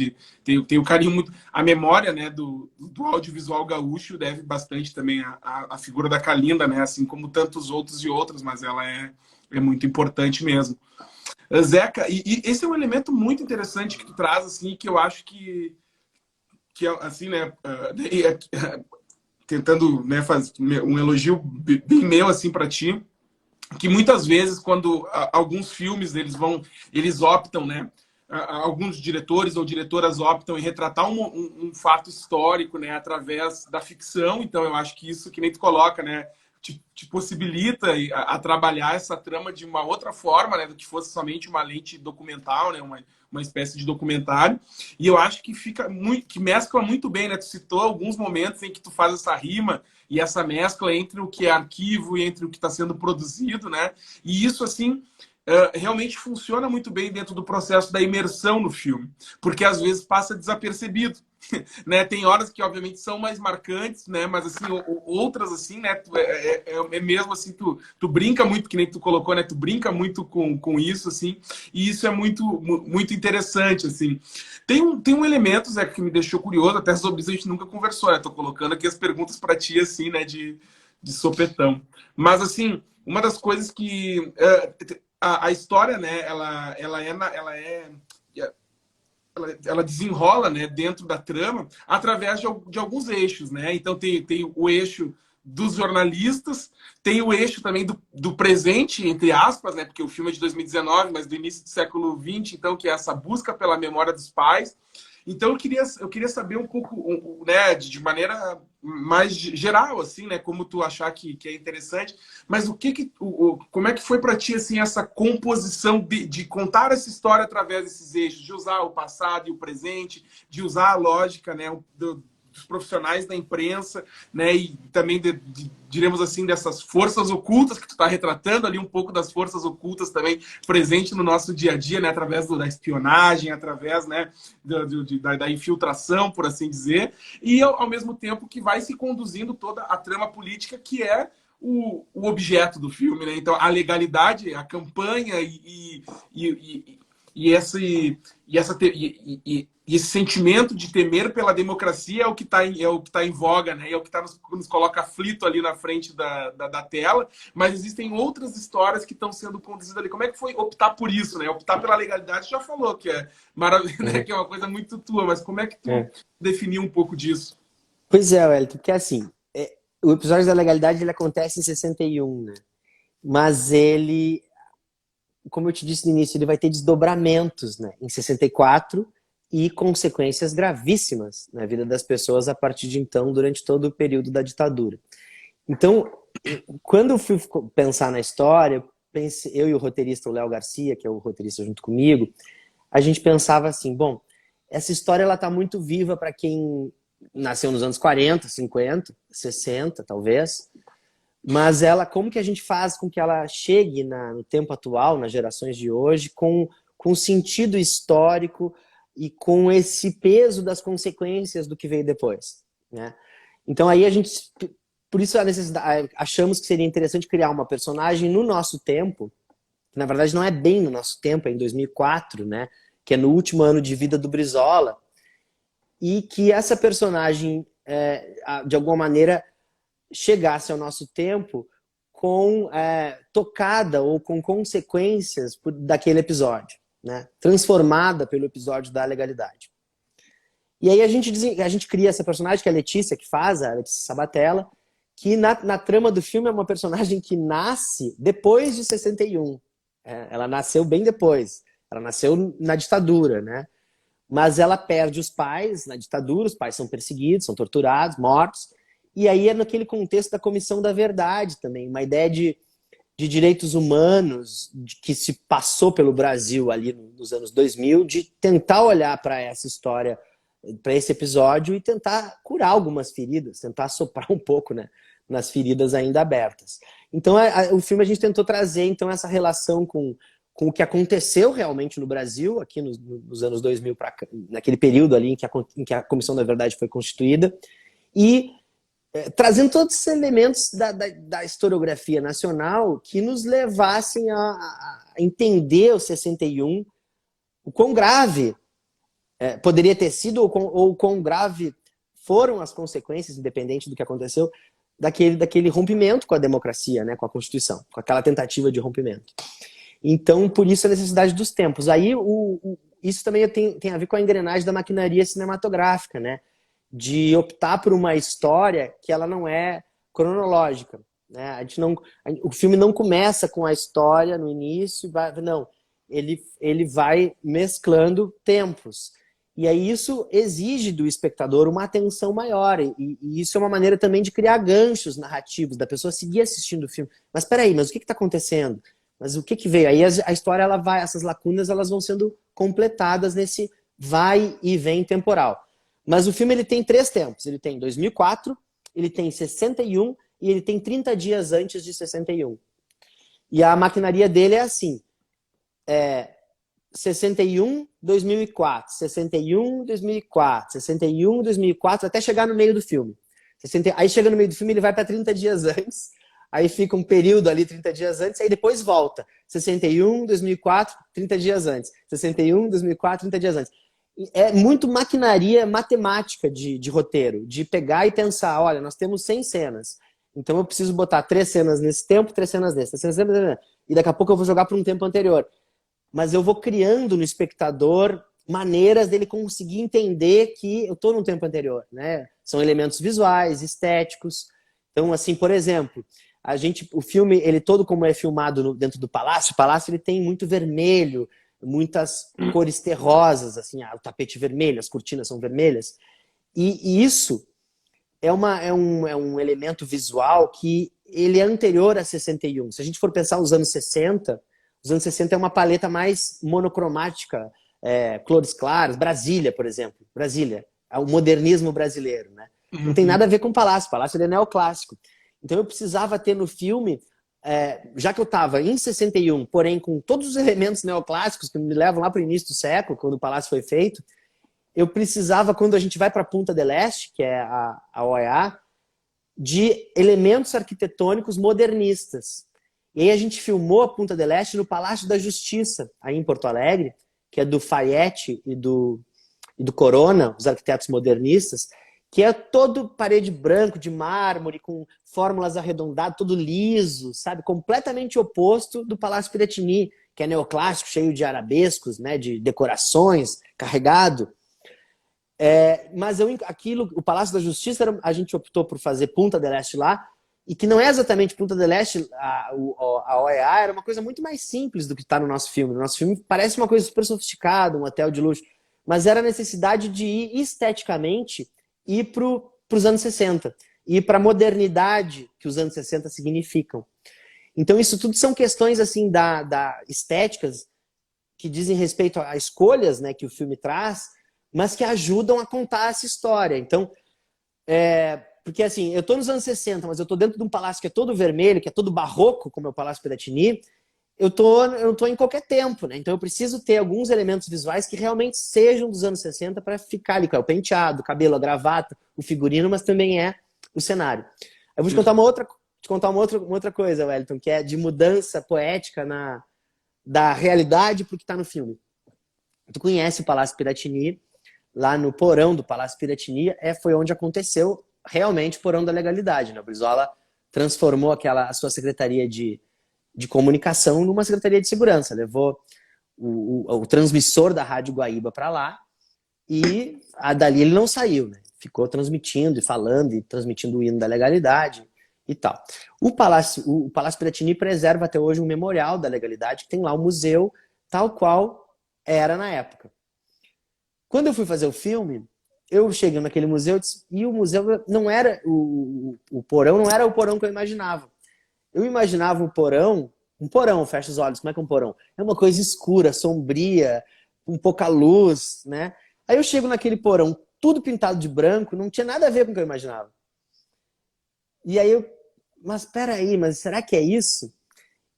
Speaker 1: Tem o carinho muito. A memória, né, do audiovisual gaúcho deve bastante também à figura da Carlinda, né? Assim como tantos outros e outras, mas ela é muito importante mesmo. Zeca, e esse é um elemento muito interessante que tu traz, assim, que eu acho que assim, né? Tentando, né, fazer um elogio bem meu assim para ti, que muitas vezes quando alguns filmes eles optam, né, alguns diretores ou diretoras optam em retratar um fato histórico, né, através da ficção. Então eu acho que isso que nem tu coloca, né, te possibilita a trabalhar essa trama de uma outra forma, né, do que fosse somente uma lente documental, né, uma espécie de documentário. E eu acho que fica muito, que mescla muito bem, né? Tu citou alguns momentos em que tu faz essa rima e essa mescla entre o que é arquivo e entre o que está sendo produzido, né? E isso, assim, realmente funciona muito bem dentro do processo da imersão no filme, porque às vezes passa desapercebido. Né? Tem horas que obviamente são mais marcantes, né? Mas assim, outras assim, né? É mesmo assim, tu brinca muito, que nem tu colocou, né? Tu brinca muito com isso, assim, e isso é muito interessante, assim. Tem um elemento, Zé, que me deixou curioso, até sobre isso a gente nunca conversou, né? Tô colocando aqui as perguntas para ti, assim, né? De sopetão. Mas assim, uma das coisas que a história, né? Ela desenrola, né, dentro da trama através de alguns eixos, né? Então tem o eixo dos jornalistas, tem o eixo também do presente, entre aspas, né? Porque o filme é de 2019, mas do início do século XX, então, que é essa busca pela memória dos pais. Então eu queria saber um pouco, né, de maneira mais geral, assim, né, como tu achar que é interessante, mas como é que foi para ti, assim, essa composição de contar essa história através desses eixos, de usar o passado e o presente, de usar a lógica, né, dos profissionais da imprensa, né, e também diremos assim, dessas forças ocultas que tu está retratando ali, um pouco das forças ocultas também presente no nosso dia a dia, né, através da espionagem, através, né, da infiltração, por assim dizer, e ao mesmo tempo que vai se conduzindo toda a trama política que é o objeto do filme, né? Então a legalidade, a campanha e esse sentimento de temer pela democracia é o que está em voga, né? É o que nos coloca aflito ali na frente da tela, mas existem outras histórias que estão sendo conduzidas ali. Como é que foi optar por isso, né? Optar pela legalidade, já falou que é maravilha, né? Que é uma coisa muito tua, mas como é que tu definiu um pouco disso?
Speaker 2: Pois é, Wellington, porque assim, o episódio da legalidade ele acontece em 61, né? Mas ele, como eu te disse no início, ele vai ter desdobramentos, né, em 64 e consequências gravíssimas na vida das pessoas a partir de então, durante todo o período da ditadura. Então, quando eu fui pensar na história, eu e o roteirista, o Léo Garcia, que é o roteirista junto comigo, a gente pensava assim, bom, essa história ela está muito viva para quem nasceu nos anos 40, 50, 60, talvez, mas ela, como que a gente faz com que ela chegue no tempo atual, nas gerações de hoje, com sentido histórico e com esse peso das consequências do que veio depois, né? Então aí a gente, por isso a necessidade, achamos que seria interessante criar uma personagem no nosso tempo, que na verdade não é bem no nosso tempo, é em 2004, né? Que é no último ano de vida do Brizola, e que essa personagem, de alguma maneira, chegasse ao nosso tempo tocada ou com consequências daquele episódio, né? Transformada pelo episódio da legalidade. E aí a gente cria essa personagem, que é a Letícia, que faz, a Letícia Sabatella, que na trama do filme é uma personagem que nasce depois de 61. Ela nasceu bem depois. Ela nasceu na ditadura, né? mas ela perde os pais na ditadura, os pais são perseguidos, são torturados, mortos, e aí é naquele contexto da Comissão da Verdade também, uma ideia de direitos humanos que se passou pelo Brasil ali nos anos 2000, de tentar olhar para essa história, para esse episódio e tentar curar algumas feridas, tentar soprar um pouco, né, nas feridas ainda abertas. Então, o filme a gente tentou trazer então essa relação com o que aconteceu realmente no Brasil, aqui nos anos 2000, naquele período ali em que a Comissão da Verdade foi constituída, e trazendo todos esses elementos da historiografia nacional que nos levassem a entender o 61, o quão grave poderia ter sido, ou quão grave foram as consequências, independente do que aconteceu, daquele rompimento com a democracia, né, com a Constituição, com aquela tentativa de rompimento. Então, por isso a necessidade dos tempos. Aí, isso também tem a ver com a engrenagem da maquinaria cinematográfica, né? De optar por uma história que ela não é cronológica, né? O filme não começa com a história no início, não. Ele vai mesclando tempos. E aí isso exige do espectador uma atenção maior. E isso é uma maneira também de criar ganchos narrativos, da pessoa seguir assistindo o filme. Mas peraí, mas o que está acontecendo? Mas o que veio? Aí a história, essas lacunas, elas vão sendo completadas nesse vai e vem temporal. Mas o filme ele tem 3 tempos. Ele tem 2004, ele tem 61 e ele tem 30 dias antes de 61. E a maquinaria dele é assim. 61, 2004, 61, 2004, 61, 2004, até chegar no meio do filme. Aí chega no meio do filme, ele vai para 30 dias antes. Aí fica um período ali, 30 dias antes, aí depois volta. 61, 2004, 30 dias antes. 61, 2004, 30 dias antes. É muito maquinaria matemática de roteiro, de pegar e pensar, olha, nós temos 100 cenas, então eu preciso botar 3 cenas nesse tempo, 3 cenas nesse, 3 cenas nesse, e daqui a pouco eu vou jogar para um tempo anterior. Mas eu vou criando no espectador maneiras dele conseguir entender que eu estou num tempo anterior, né? São elementos visuais, estéticos. Então, assim, por exemplo, o filme, ele todo como é filmado dentro do palácio, o palácio ele tem muito vermelho, muitas cores terrosas, assim, o tapete vermelho, as cortinas são vermelhas. E isso é um elemento visual que ele é anterior a 61. Se a gente for pensar os anos 60 é uma paleta mais monocromática, cores claras, Brasília, por exemplo. Brasília, o modernismo brasileiro, né? Não tem nada a ver com o palácio ele é neoclássico. Então eu precisava ter no filme, já que eu estava em 61, porém com todos os elementos neoclássicos que me levam lá para o início do século, quando o palácio foi feito, eu precisava, quando a gente vai para Punta del Este, que é a OEA, de elementos arquitetônicos modernistas. E aí a gente filmou a Punta del Este no Palácio da Justiça, aí em Porto Alegre, que é do Fayette e do Corona, os arquitetos modernistas, que é todo parede branco, de mármore, com fórmulas arredondadas, todo liso, sabe? Completamente oposto do Palácio Piratini, que é neoclássico, cheio de arabescos, né? De decorações, carregado. Mas o Palácio da Justiça, a gente optou por fazer Punta del Este lá, e que não é exatamente Punta del Este, a OEA era uma coisa muito mais simples do que está no nosse filme. No nosso filme parece uma coisa super sofisticada, um hotel de luxo, mas era a necessidade de ir esteticamente ir para os anos 60, ir para a modernidade que os anos 60 significam. Então isso tudo são questões assim da estéticas que dizem respeito a escolhas, né, que o filme traz, mas que ajudam a contar essa história. Então, porque assim, eu estou nos anos 60, mas eu estou dentro de um palácio que é todo vermelho, que é todo barroco, como é o Palácio Piratini, eu tô em qualquer tempo, né? Então eu preciso ter alguns elementos visuais que realmente sejam dos anos 60 para ficar ali, que é o penteado, o cabelo, a gravata, o figurino, mas também é o cenário. Eu vou te contar uma outra coisa, Wellington, que é de mudança poética da realidade para o que está no filme. Tu conhece o Palácio Piratini, lá no porão do Palácio Piratini, foi onde aconteceu realmente o porão da legalidade, né? O Brizola transformou a sua secretaria de comunicação numa secretaria de segurança. Levou o transmissor da Rádio Guaíba para lá e dali ele não saiu, né? Ficou transmitindo e falando e transmitindo o hino da legalidade e tal. O Palácio Piratini preserva até hoje um memorial da legalidade que tem lá um museu tal qual era na época. Quando eu fui fazer o filme, eu cheguei naquele museu e o museu não era... O porão não era o porão que eu imaginava. Eu imaginava um porão, fecha os olhos, como é que é um porão? É uma coisa escura, sombria, com pouca luz, né? Aí eu chego naquele porão, tudo pintado de branco, não tinha nada a ver com o que eu imaginava. E aí mas peraí, mas será que é isso?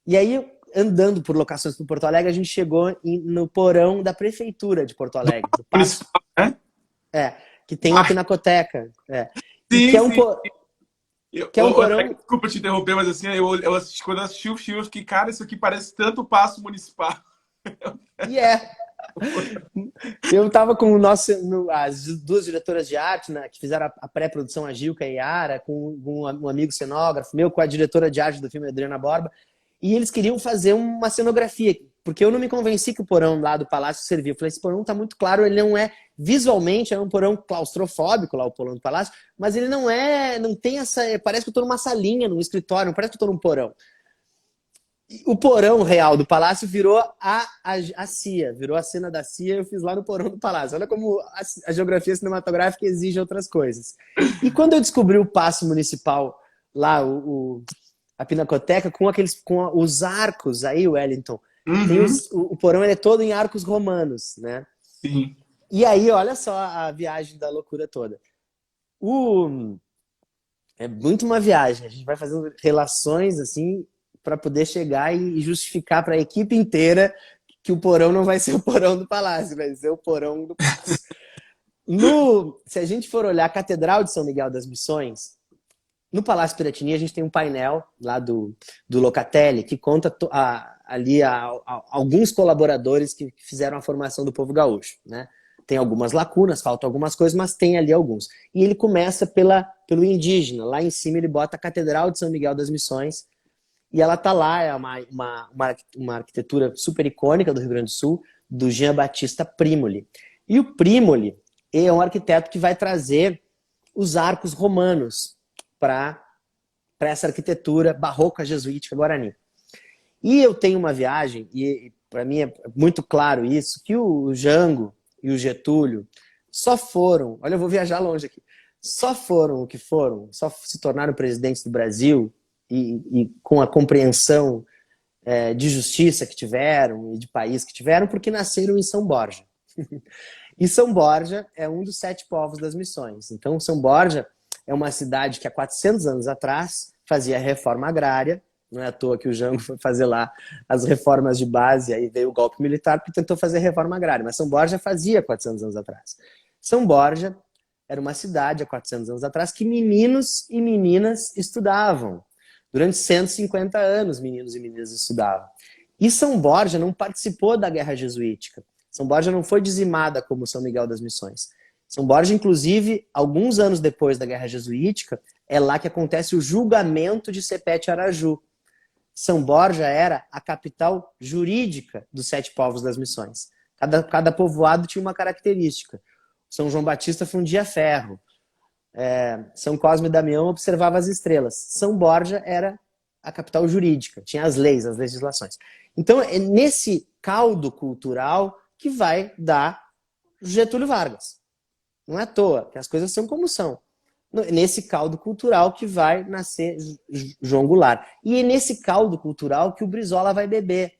Speaker 2: E aí, andando por locações por Porto Alegre, a gente chegou no porão da prefeitura de Porto Alegre, do Paço,
Speaker 1: Municipal, né?
Speaker 2: que tem uma pinacoteca. E
Speaker 1: Sim, sim.
Speaker 2: que é um porão...
Speaker 1: Desculpa te interromper, mas assim, quando eu assisti o filme, eu fiquei, cara, isso aqui parece tanto o Paço Municipal.
Speaker 2: E eu tava com as duas diretoras de arte, né, que fizeram a pré-produção, a Gilca e a Yara, com um amigo cenógrafo meu, com a diretora de arte do filme, Adriana Borba, e eles queriam fazer uma cenografia, porque eu não me convenci que o porão lá do Palácio servia. Eu falei, esse porão tá muito claro, ele não é, visualmente, é um porão claustrofóbico lá, o porão do Palácio, mas ele não tem essa, parece que eu tô numa salinha, num escritório, não parece que eu tô num porão. O porão real do palácio virou a CIA, virou a cena da CIA, eu fiz lá no porão do palácio. Olha como a geografia cinematográfica exige outras coisas. E quando eu descobri o Paço Municipal, lá, a Pinacoteca, com os arcos aí, Wellington, tem o porão ele é todo em arcos romanos, né?
Speaker 1: Sim.
Speaker 2: E aí, olha só a viagem da loucura toda. É muito uma viagem, a gente vai fazendo relações assim, para poder chegar e justificar para a equipe inteira que o porão não vai ser o porão do palácio, vai ser o porão do palácio. Se a gente for olhar a Catedral de São Miguel das Missões, no Palácio Piratini a gente tem um painel lá do Locatelli que conta ali alguns colaboradores que fizeram a formação do povo gaúcho, né? Tem algumas lacunas, faltam algumas coisas, mas tem ali alguns. E ele começa pelo indígena. Lá em cima ele bota a Catedral de São Miguel das Missões, e ela tá lá, é uma arquitetura super icônica do Rio Grande do Sul, do Jean Batista Primoli. E o Primoli é um arquiteto que vai trazer os arcos romanos para essa arquitetura barroca jesuítica guarani. E eu tenho uma viagem, e para mim é muito claro isso, que o Jango e o Getúlio só foram, olha, eu vou viajar longe aqui, só foram o que foram, só se tornaram presidentes do Brasil e com a compreensão de justiça que tiveram e de país que tiveram, porque nasceram em São Borja. E São Borja é um dos 7 povos das missões. Então, São Borja é uma cidade que há 400 anos atrás fazia a reforma agrária. Não é à toa que o Jango foi fazer lá as reformas de base, aí veio o golpe militar que tentou fazer a reforma agrária. Mas São Borja fazia 400 anos atrás. São Borja era uma cidade há 400 anos atrás que meninos e meninas estudavam. Durante 150 anos, meninos e meninas estudavam. E São Borja não participou da Guerra Jesuítica. São Borja não foi dizimada como São Miguel das Missões. São Borja, inclusive, alguns anos depois da Guerra Jesuítica, é lá que acontece o julgamento de Sepete Araju. São Borja era a capital jurídica dos 7 povos das missões. Cada povoado tinha uma característica. São João Batista fundia ferro. São Cosme e Damião observava as estrelas. São Borja era a capital jurídica, tinha as leis, as legislações. Então, é nesse caldo cultural que vai dar Getúlio Vargas. Não é à toa, que as coisas são como são. Nesse caldo cultural que vai nascer João Goulart. E é nesse caldo cultural que o Brizola vai beber.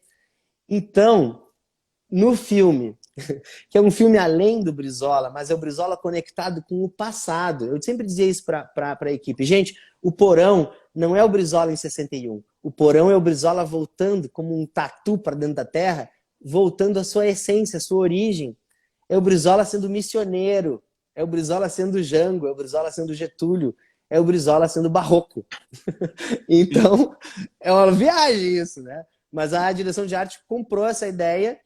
Speaker 2: Então, no filme, que é um filme além do Brizola, mas é o Brizola conectado com o passado. Eu sempre dizia isso para a equipe. Gente, o Porão não é o Brizola em 61. O Porão é o Brizola voltando como um tatu para dentro da terra, voltando à sua essência, à sua origem. É o Brizola sendo missioneiro. É o Brizola sendo Jango, é o Brizola sendo Getúlio, é o Brizola sendo barroco. Então, é uma viagem isso, né? Mas a direção de arte comprou essa ideia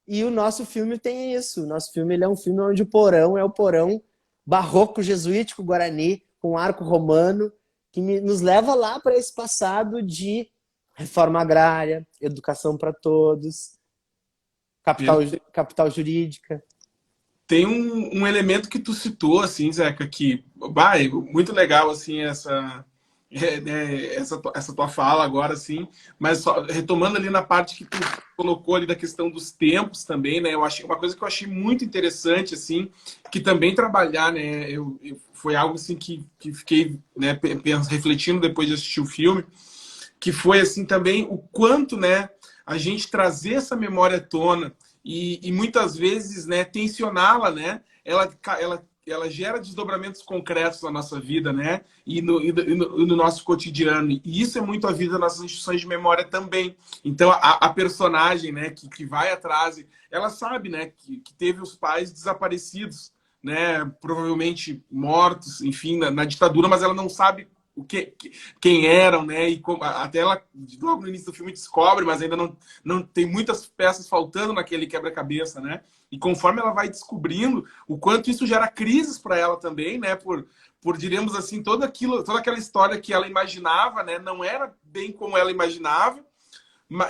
Speaker 2: e o nosso filme tem isso. O nosso filme ele é um filme onde o porão é o porão barroco jesuítico guarani, com arco romano, que nos leva lá para esse passado de reforma agrária, educação para todos, capital jurídica.
Speaker 1: Tem um elemento que tu citou, assim, Zeca, que muito legal, assim, essa tua fala agora, sim, mas só, retomando ali na parte que tu colocou ali da questão dos tempos também, né? Eu achei uma coisa que eu achei muito interessante, assim, que também trabalhar, né? Foi algo assim que fiquei, né, refletindo depois de assistir o filme, que foi assim também o quanto, né, a gente trazer essa memória à tona e muitas vezes, né, tensioná-la, né? Ela gera desdobramentos concretos na nossa vida, né? E no nosso cotidiano. E isso é muito a vida das nossas instituições de memória também. Então, a personagem, né, que vai atrás, ela sabe, né, que teve os pais desaparecidos, né? Provavelmente mortos, enfim, na ditadura, mas ela não sabe quem eram, né? E até ela, logo no início do filme, descobre, mas ainda não tem muitas peças faltando naquele quebra-cabeça, né? E conforme ela vai descobrindo, o quanto isso gera crises para ela também, né? Por diríamos assim, toda aquela história que ela imaginava, né? Não era bem como ela imaginava,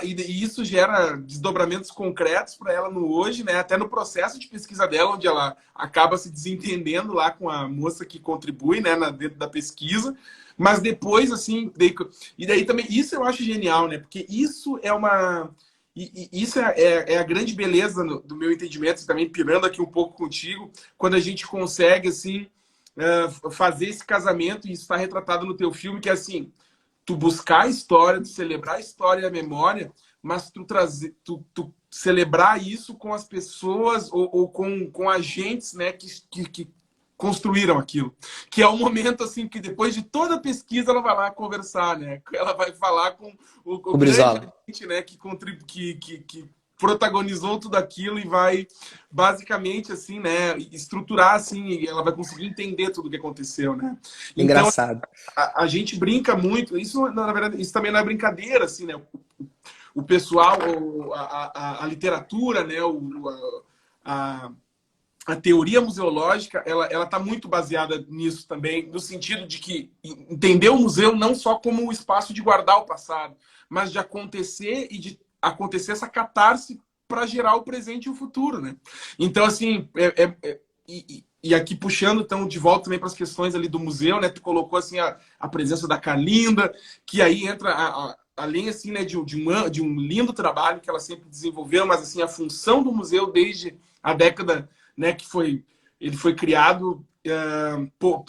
Speaker 1: e isso gera desdobramentos concretos para ela no hoje, né? Até no processo de pesquisa dela, onde ela acaba se desentendendo lá com a moça que contribui, né, dentro da pesquisa. Mas depois, assim, e daí também, isso eu acho genial, né? Porque isso é uma. Isso é a grande beleza do meu entendimento, também pirando aqui um pouco contigo, quando a gente consegue, assim, fazer esse casamento, e isso está retratado no teu filme, que é assim, tu buscar a história, tu celebrar a história e a memória, mas tu celebrar isso com as pessoas ou com agentes, né, que construíram aquilo. Que é o momento, assim, que depois de toda a pesquisa ela vai lá conversar, né? Ela vai falar com o
Speaker 2: O
Speaker 1: grande
Speaker 2: Brizola.
Speaker 1: agente, né, que protagonizou tudo aquilo e vai basicamente assim, né, estruturar assim, e ela vai conseguir entender tudo o que aconteceu, né? Então
Speaker 2: Engraçado.
Speaker 1: a gente brinca muito, isso na verdade, isso também não é brincadeira, assim, né? O pessoal, a literatura, né? A, a teoria museológica, ela está muito baseada nisso também, no sentido de que entender o museu não só como o espaço de guardar o passado, mas de acontecer e de acontecer essa catarse para gerar o presente e o futuro, né? Então, assim, e aqui puxando então de volta também para as questões ali do museu, né? Tu colocou assim a presença da Carlinda, que aí entra além assim, né, de um lindo trabalho que ela sempre desenvolveu, mas assim a função do museu desde a década, né, ele foi criado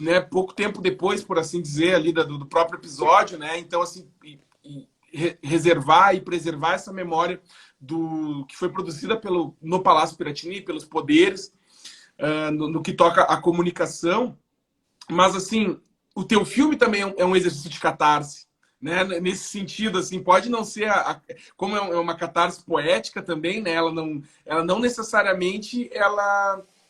Speaker 1: né, pouco tempo depois, por assim dizer, ali do próprio episódio, né? Então assim reservar e preservar essa memória do que foi produzida no Palácio Piratini, pelos poderes, no que toca à comunicação, mas assim, o teu filme também é um exercício de catarse, né? Nesse sentido, assim, pode não ser como é uma catarse poética também, né? Ela não necessariamente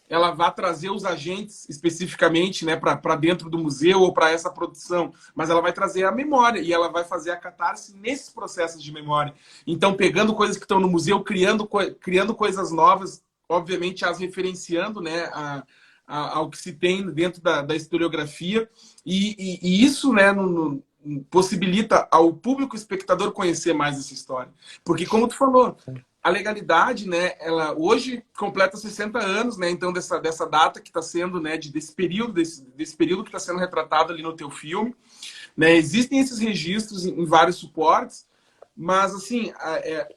Speaker 1: ela vai trazer os agentes especificamente, né, para dentro do museu ou para essa produção, mas ela vai trazer a memória e ela vai fazer a catarse nesses processos de memória. Então, pegando coisas que estão no museu, criando coisas novas, obviamente as referenciando, né, ao que se tem dentro da historiografia, e isso, né, possibilita ao público espectador conhecer mais essa história. Porque, como tu falou, a legalidade, né, ela hoje completa 60 anos, né, então dessa data que está sendo, né, desse período que está sendo retratado ali no teu filme, né, existem esses registros em vários suportes, mas assim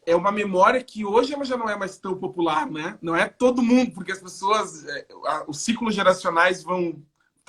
Speaker 1: é uma memória que hoje ela já não é mais tão popular, né? Não é todo mundo, porque as pessoas, os ciclos geracionais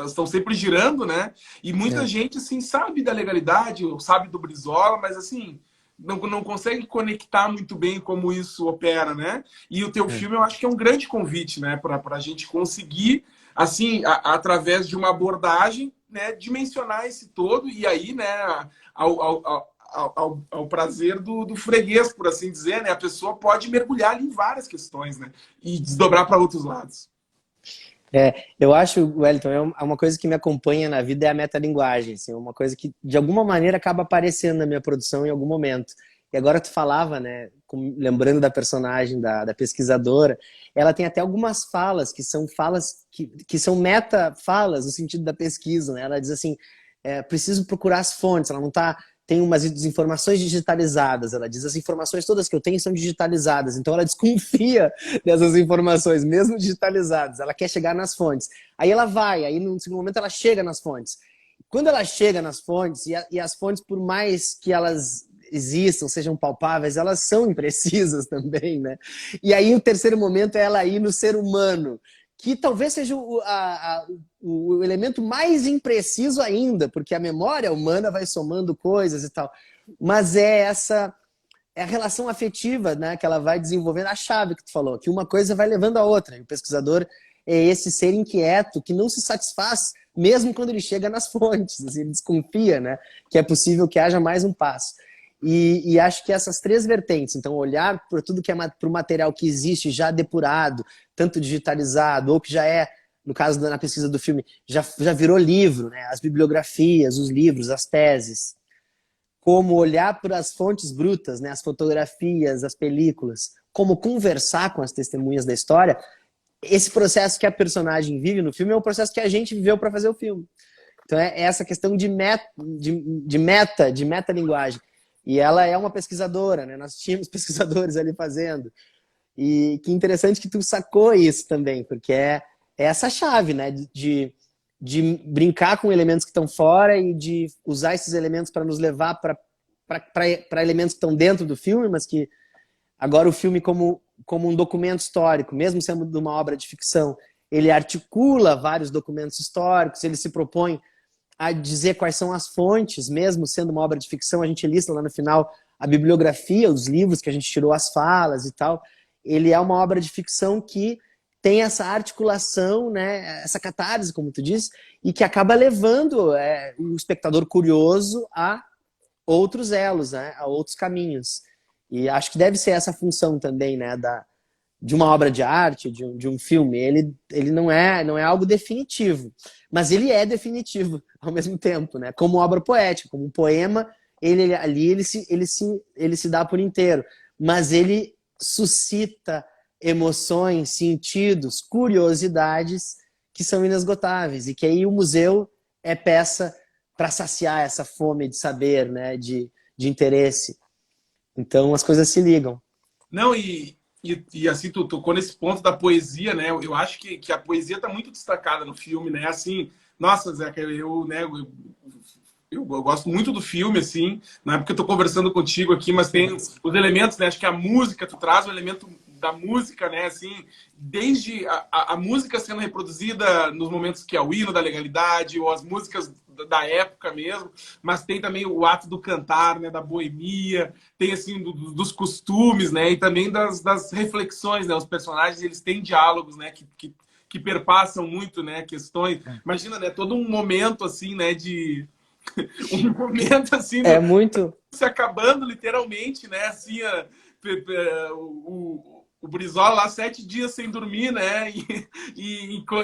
Speaker 1: estão sempre girando, né? E muita
Speaker 2: É.
Speaker 1: gente assim sabe da legalidade, sabe do Brizola, mas assim não consegue conectar muito bem como isso opera, né? E o teu
Speaker 2: É.
Speaker 1: filme eu acho que é um grande convite, né, para a gente conseguir assim através de uma abordagem, né, dimensionar esse todo e aí, né, ao prazer do freguês, por assim dizer, né? A pessoa pode mergulhar ali em várias questões, né? E desdobrar para outros lados.
Speaker 2: Eu acho, Wellington, é uma coisa que me acompanha na vida é a metalinguagem, assim, uma coisa que de alguma maneira acaba aparecendo na minha produção em algum momento. E agora tu falava, né, lembrando da personagem da pesquisadora, ela tem até algumas falas que são meta-falas no sentido da pesquisa, né? Ela diz assim, preciso procurar as fontes, ela não está tem umas informações digitalizadas. Ela diz, as informações todas que eu tenho são digitalizadas. Então ela desconfia dessas informações, mesmo digitalizadas. Ela quer chegar nas fontes. Aí ela vai, aí no segundo momento ela chega nas fontes. quando ela chega nas fontes, e as fontes, por mais que elas existam, sejam palpáveis, elas são imprecisas também, né? E aí o terceiro momento é ela ir no ser humano, que talvez seja o elemento mais impreciso ainda, porque a memória humana vai somando coisas e tal. Mas é a relação afetiva, né, que ela vai desenvolvendo, a chave que tu falou, que uma coisa vai levando a outra. E o pesquisador é esse ser inquieto que não se satisfaz mesmo quando ele chega nas fontes, assim, ele desconfia, né, que é possível que haja mais um passo. E acho que essas três vertentes, então olhar por tudo que é para o material que existe já depurado, tanto digitalizado, ou que já é, no caso na pesquisa do filme, já virou livro, né, as bibliografias, os livros, as teses, como olhar para as fontes brutas, né, as fotografias, as películas, como conversar com as testemunhas da história. Esse processo que a personagem vive no filme é o processo que a gente viveu para fazer o filme. Então é essa questão de metalinguagem. E ela é uma pesquisadora, né? Nós tínhamos pesquisadores ali fazendo. E que interessante que tu sacou isso também, porque é essa chave, né? De brincar com elementos que estão fora e de usar esses elementos para nos levar para elementos que estão dentro do filme, mas que agora o filme como um documento histórico, mesmo sendo de uma obra de ficção, ele articula vários documentos históricos, ele se propõe a dizer quais são as fontes, mesmo sendo uma obra de ficção, a gente lista lá no final a bibliografia, os livros que a gente tirou as falas e tal. Ele é uma obra de ficção que tem essa articulação, né, essa catarse, como tu disse, e que acaba levando o espectador curioso a outros elos, né, a outros caminhos. E acho que deve ser essa função também, né, de uma obra de arte, de um filme. Ele não é algo definitivo, mas ele é definitivo ao mesmo tempo, né? Como obra poética, como um poema, ele se dá por inteiro, mas ele suscita emoções, sentidos, curiosidades que são inesgotáveis e que aí o museu é peça para saciar essa fome de saber, né? De interesse. Então as coisas se ligam.
Speaker 1: Não, e assim, tu tocou nesse ponto da poesia, né? Eu acho que a poesia está muito destacada no filme, né? Assim, nossa, Zeca, eu gosto muito do filme, assim, não é porque eu tô conversando contigo aqui, mas tem os elementos, né? Acho que a música, tu traz o elemento da música, né? Assim, desde a música sendo reproduzida nos momentos que é o hino da legalidade, ou as músicas da época mesmo, mas tem também o ato do cantar, né? Da boemia, tem, assim, dos costumes, né? E também das reflexões, né? Os personagens, eles têm diálogos, né? Que perpassam muito, né? Questões. Imagina, né? Todo um momento, assim, né? Um momento assim
Speaker 2: É muito
Speaker 1: se acabando literalmente, né? Assim, o Brizola lá 7 dias sem dormir, né?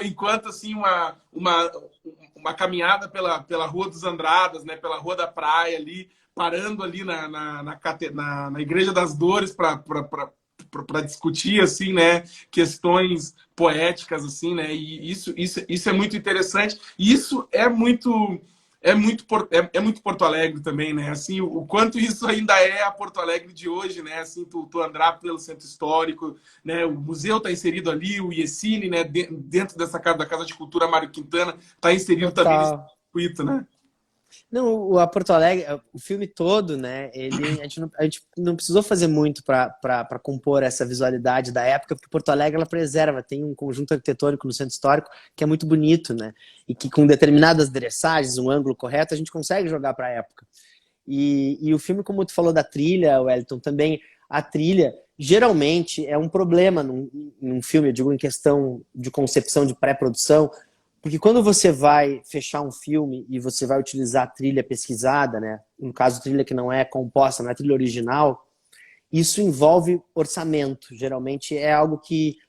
Speaker 1: Enquanto assim uma caminhada pela Rua dos Andradas, né? Pela Rua da Praia ali, parando ali na Igreja das Dores para discutir assim, né, questões poéticas assim, né? E isso é muito interessante. E isso é muito Porto Alegre também, né? Assim, o quanto isso ainda é a Porto Alegre de hoje, né? Assim, tu andar pelo centro histórico, né? O museu está inserido ali, o IECine, né? Dentro dessa casa da Casa de Cultura Mário Quintana, está inserido também nesse
Speaker 2: total.
Speaker 1: circuito, né?
Speaker 2: Não, a Porto Alegre, o filme todo, né? A gente não precisou fazer muito para compor essa visualidade da época, porque Porto Alegre ela preserva, tem um conjunto arquitetônico no centro histórico que é muito bonito, né? E que com determinadas dressagens, um ângulo correto, a gente consegue jogar para a época. E o filme, como tu falou da trilha, Wellington, também a trilha geralmente é um problema num filme, eu digo em questão de concepção de pré-produção, porque quando você vai fechar um filme e você vai utilizar a trilha pesquisada, né? No caso, trilha que não é composta, não é trilha original, isso envolve orçamento. Geralmente é algo que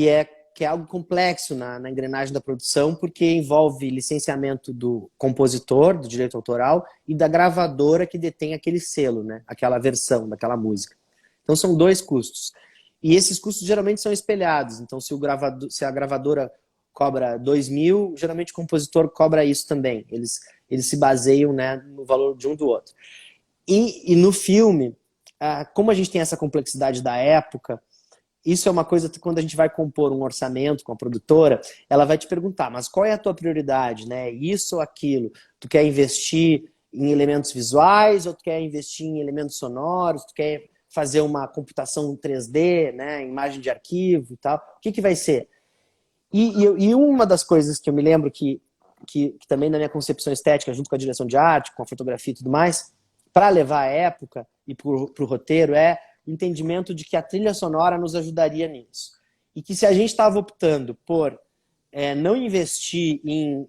Speaker 2: é algo complexo na engrenagem da produção, porque envolve licenciamento do compositor, do direito autoral, e da gravadora que detém aquele selo, né? Aquela versão daquela música. Então são dois custos. E esses custos geralmente são espelhados. Então se a gravadora cobra 2.000, geralmente o compositor cobra isso também. Eles se baseiam, né, no valor de um do outro. E no filme, como a gente tem essa complexidade da época, isso é uma coisa que quando a gente vai compor um orçamento com a produtora, ela vai te perguntar, mas qual é a tua prioridade, né? Isso ou aquilo? Tu quer investir em elementos visuais ou tu quer investir em elementos sonoros? Tu quer fazer uma computação 3D, né? Imagem de arquivo e tal? O que vai ser? E uma das coisas que eu me lembro que também na minha concepção estética, junto com a direção de arte, com a fotografia e tudo mais, para levar a época e para o roteiro, é o entendimento de que a trilha sonora nos ajudaria nisso. E que se a gente estava optando por não investir em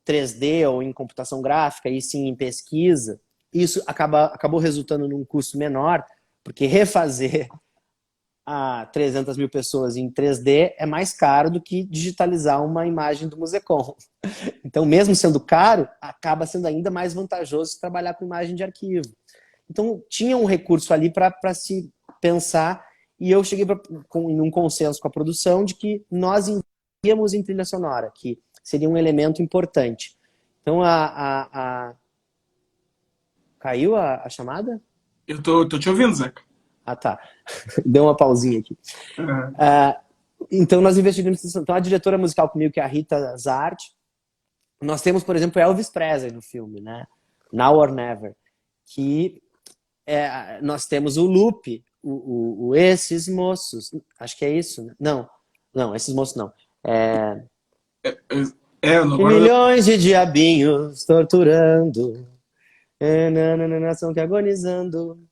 Speaker 2: 3D ou em computação gráfica, e sim em pesquisa, isso acabou resultando num custo menor, porque refazer a 300 mil pessoas em 3D é mais caro do que digitalizar uma imagem do Musecom. Então, mesmo sendo caro, acaba sendo ainda mais vantajoso trabalhar com imagem de arquivo. Então, tinha um recurso ali para se pensar, e eu cheguei num consenso com a produção de que nós iríamos em trilha sonora, que seria um elemento importante. Então, caiu a chamada?
Speaker 1: Eu tô te ouvindo, Zeca.
Speaker 2: Ah, tá. Deu uma pausinha aqui.
Speaker 1: Uhum.
Speaker 2: Então, nós investigamos. Então, a diretora musical comigo, que é a Rita Zart. Nós temos, por exemplo, Elvis Presley no filme, né? Now or Never. Que nós temos o loop, o Esses Moços. Acho que é isso, né? Não, Esses Moços não. Que
Speaker 1: Agora...
Speaker 2: milhões de diabinhos torturando. Nação que agonizando.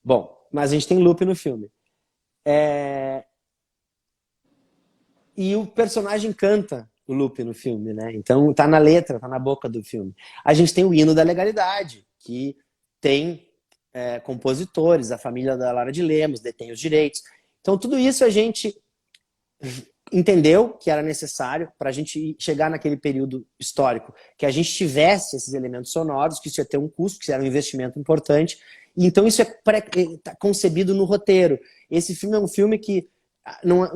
Speaker 2: Bom, mas a gente tem loop no filme. E o personagem canta o loop no filme, né? Então tá na letra, tá na boca do filme. A gente tem o hino da legalidade, que tem compositores, a família da Lara de Lemos detém os direitos. Então tudo isso a gente entendeu que era necessário para a gente chegar naquele período histórico, que a gente tivesse esses elementos sonoros, que isso ia ter um custo, que isso era um investimento importante. E então isso tá concebido no roteiro. Esse filme é um filme que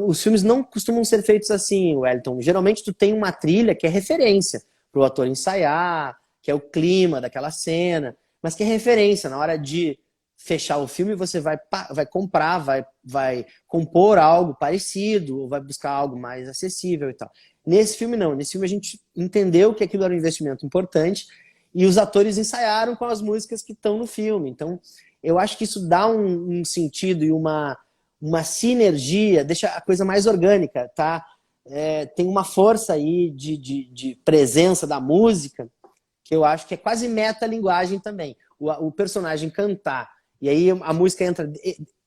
Speaker 2: os filmes não costumam ser feitos assim, Wellington. Geralmente tu tem uma trilha que é referência para o ator ensaiar, que é o clima daquela cena, mas que é referência. Na hora de fechar o filme, você vai comprar, vai compor algo parecido, ou vai buscar algo mais acessível e tal. Nesse filme não. Nesse filme a gente entendeu que aquilo era um investimento importante e os atores ensaiaram com as músicas que estão no filme. Então, eu acho que isso dá um sentido e uma sinergia, deixa a coisa mais orgânica, tá? Tem uma força aí de presença da música que eu acho que é quase metalinguagem também. O personagem cantar, e aí a música entra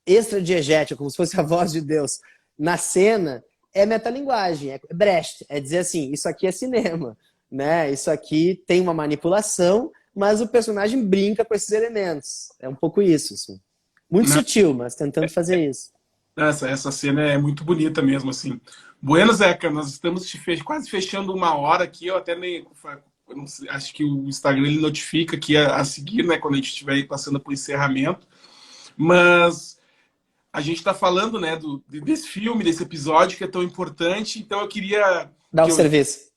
Speaker 2: extra-diegética, como se fosse a voz de Deus, na cena, é metalinguagem, é Brecht, é dizer assim, isso aqui é cinema, né? Isso aqui tem uma manipulação, mas o personagem brinca com esses elementos. É um pouco isso, assim. Muito sutil, mas tentando fazer isso.
Speaker 1: Essa cena é muito bonita mesmo, assim. Bueno, Zeca, nós estamos quase fechando uma hora aqui. Eu até nem... Eu não sei, acho que o Instagram ele notifica aqui a seguir, né? Quando a gente estiver aí passando para o encerramento. Mas a gente está falando, né? Desse filme, desse episódio que é tão importante. Então eu queria...
Speaker 2: Dá o serviço.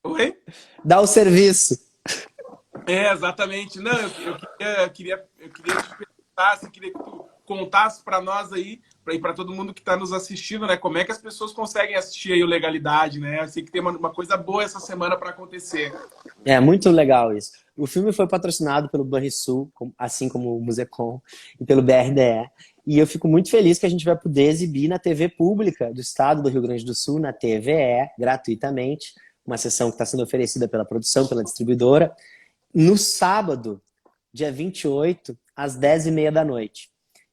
Speaker 1: Oi?
Speaker 2: Dá o serviço.
Speaker 1: Exatamente. Não, eu queria te perguntar, se queria que tu contasse para nós aí, e para todo mundo que está nos assistindo, né? Como é que as pessoas conseguem assistir aí o Legalidade, né? Eu sei que tem uma coisa boa essa semana para acontecer.
Speaker 2: É muito legal isso. O filme foi patrocinado pelo Banrisul, assim como o Musecom, e pelo BRDE. E eu fico muito feliz que a gente vai poder exibir na TV pública do estado do Rio Grande do Sul, na TVE, gratuitamente, uma sessão que está sendo oferecida pela produção, pela distribuidora, no sábado, dia 28, às 10h30 da noite.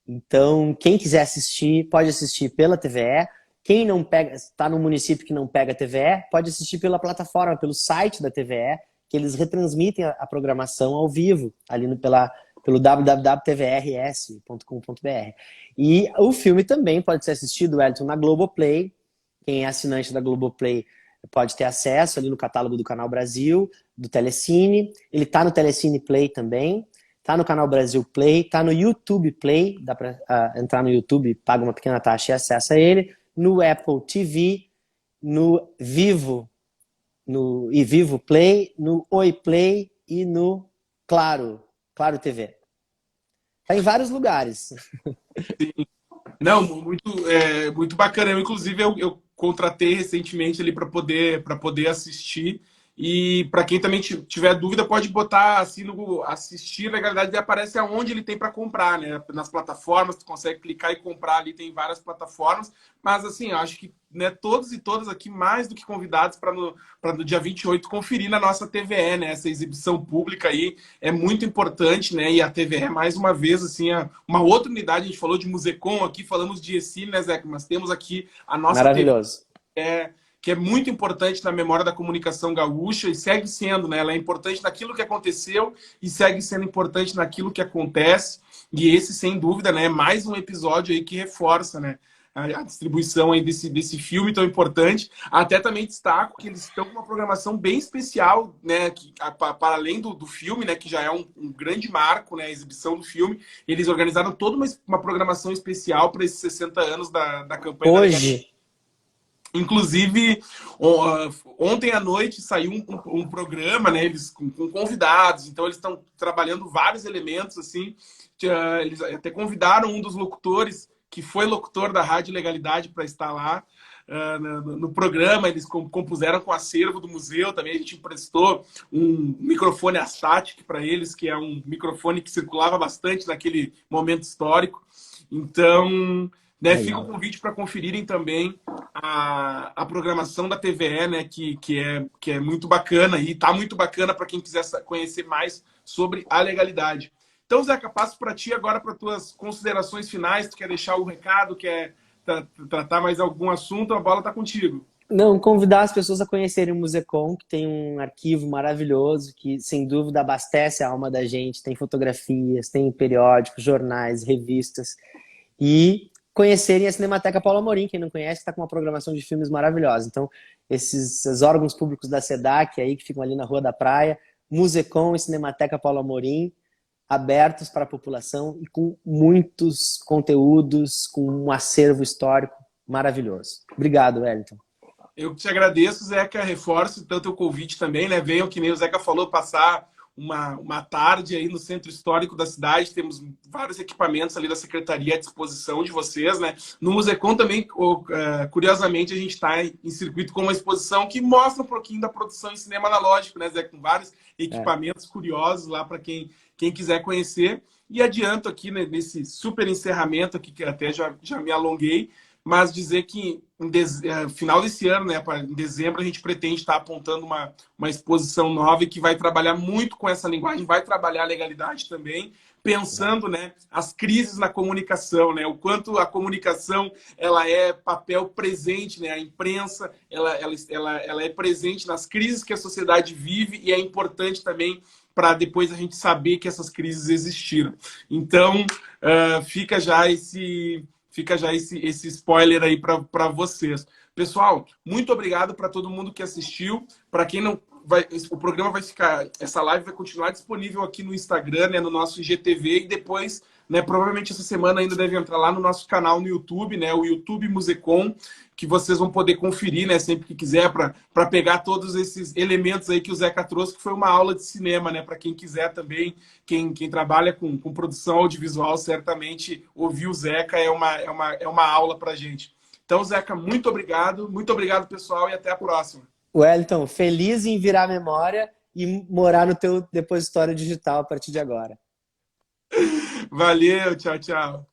Speaker 2: Então, quem quiser assistir, pode assistir pela TVE. Quem não pega, está no município que não pega a TVE, pode assistir pela plataforma, pelo site da TVE, que eles retransmitem a programação ao vivo, ali pelo www.tvrs.com.br. E o filme também pode ser assistido, Wellington, na Globoplay. Quem é assinante da Globoplay pode ter acesso ali no catálogo do Canal Brasil, do Telecine. Ele está no Telecine Play também. Tá no Canal Brasil Play, tá no YouTube Play, dá para entrar no YouTube, paga uma pequena taxa e acessa ele, no Apple TV, no Vivo, no Vivo Play, no Oi Play e no Claro TV. Tá em vários lugares.
Speaker 1: Sim. Não, muito, muito bacana. Inclusive, eu contratei recentemente ali para poder assistir. E para quem também tiver dúvida, pode botar assim no Google, assistir legalidade e aparece aonde ele tem para comprar, né? Nas plataformas, tu consegue clicar e comprar ali, tem várias plataformas. Mas assim, eu acho que né, todos e todas aqui, mais do que convidados para no dia 28 conferir na nossa TVE, né? Essa exibição pública aí é muito importante, né? E a TVE, mais uma vez, assim, uma outra unidade, a gente falou de Musecom aqui, falamos de ESI, né, Zeca? Mas temos aqui a nossa TV,
Speaker 2: Maravilhoso.
Speaker 1: que é muito importante na memória da comunicação gaúcha e segue sendo, né? Ela é importante naquilo que aconteceu e segue sendo importante naquilo que acontece. E esse, sem dúvida, né, é mais um episódio aí que reforça, né, a distribuição aí desse filme tão importante. Até também destaco que eles estão com uma programação bem especial, né, que, para além do filme, né, que já é um grande marco, né, a exibição do filme, eles organizaram toda uma programação especial para esses 60 anos da campanha da legalidade.
Speaker 2: Hoje,
Speaker 1: Inclusive, ontem à noite saiu um programa, né? Eles com convidados, então eles estão trabalhando vários elementos, assim. Eles até convidaram um dos locutores, que foi locutor da Rádio Legalidade, para estar lá no programa. Eles compuseram com o acervo do museu também. A gente emprestou um microfone Astatic para eles, que é um microfone que circulava bastante naquele momento histórico. Então, né, fica o
Speaker 2: legal.
Speaker 1: convite para conferirem também a programação da TVE, né, que é muito bacana e está muito bacana para quem quiser conhecer mais sobre a legalidade. Então, Zeca, passo para ti agora para tuas considerações finais. Tu quer deixar um recado, quer tratar mais algum assunto? A bola está contigo.
Speaker 2: Não, convidar as pessoas a conhecerem o Musecom, que tem um arquivo maravilhoso, que sem dúvida abastece a alma da gente. Tem fotografias, tem periódicos, jornais, revistas. E conhecerem a Cinemateca Paulo Amorim, quem não conhece, está com uma programação de filmes maravilhosa. Então, esses órgãos públicos da SEDAC aí, que ficam ali na Rua da Praia, Musecom e Cinemateca Paulo Amorim, abertos para a população e com muitos conteúdos, com um acervo histórico maravilhoso. Obrigado, Wellington.
Speaker 1: Eu te agradeço, Zeca. Reforço tanto o convite também, né? Venham, que nem o Zeca falou, passar uma tarde aí no centro histórico da cidade. Temos vários equipamentos ali da secretaria à disposição de vocês, né? No Musecom também, curiosamente, a gente está em circuito com uma exposição que mostra um pouquinho da produção em cinema analógico, né, Zeca? Com vários equipamentos curiosos lá para quem quiser conhecer. E adianto aqui, né, nesse super encerramento aqui, que até já me alonguei, mas dizer que final desse ano, né, em dezembro, a gente pretende estar apontando uma exposição nova e que vai trabalhar muito com essa linguagem, vai trabalhar a legalidade também, pensando, né, as crises na comunicação, né, o quanto a comunicação ela é papel presente, né, a imprensa ela é presente nas crises que a sociedade vive e é importante também para depois a gente saber que essas crises existiram. Então, fica já esse spoiler aí para vocês. Pessoal, muito obrigado para todo mundo que assistiu. Para quem não vai, o programa vai ficar, essa live vai continuar disponível aqui no Instagram, né, no nosso IGTV e depois, né, provavelmente essa semana ainda deve entrar lá no nosso canal no YouTube, né, o YouTube Musecom, que vocês vão poder conferir, né, sempre que quiser, para pegar todos esses elementos aí que o Zeca trouxe, que foi uma aula de cinema, né, para quem quiser também, quem trabalha com produção audiovisual, certamente ouvir o Zeca é uma aula para a gente. Então, Zeca, muito obrigado, pessoal, e até a próxima.
Speaker 2: Wellington, feliz em virar memória e morar no teu depositório digital a partir de agora.
Speaker 1: Valeu, tchau, tchau.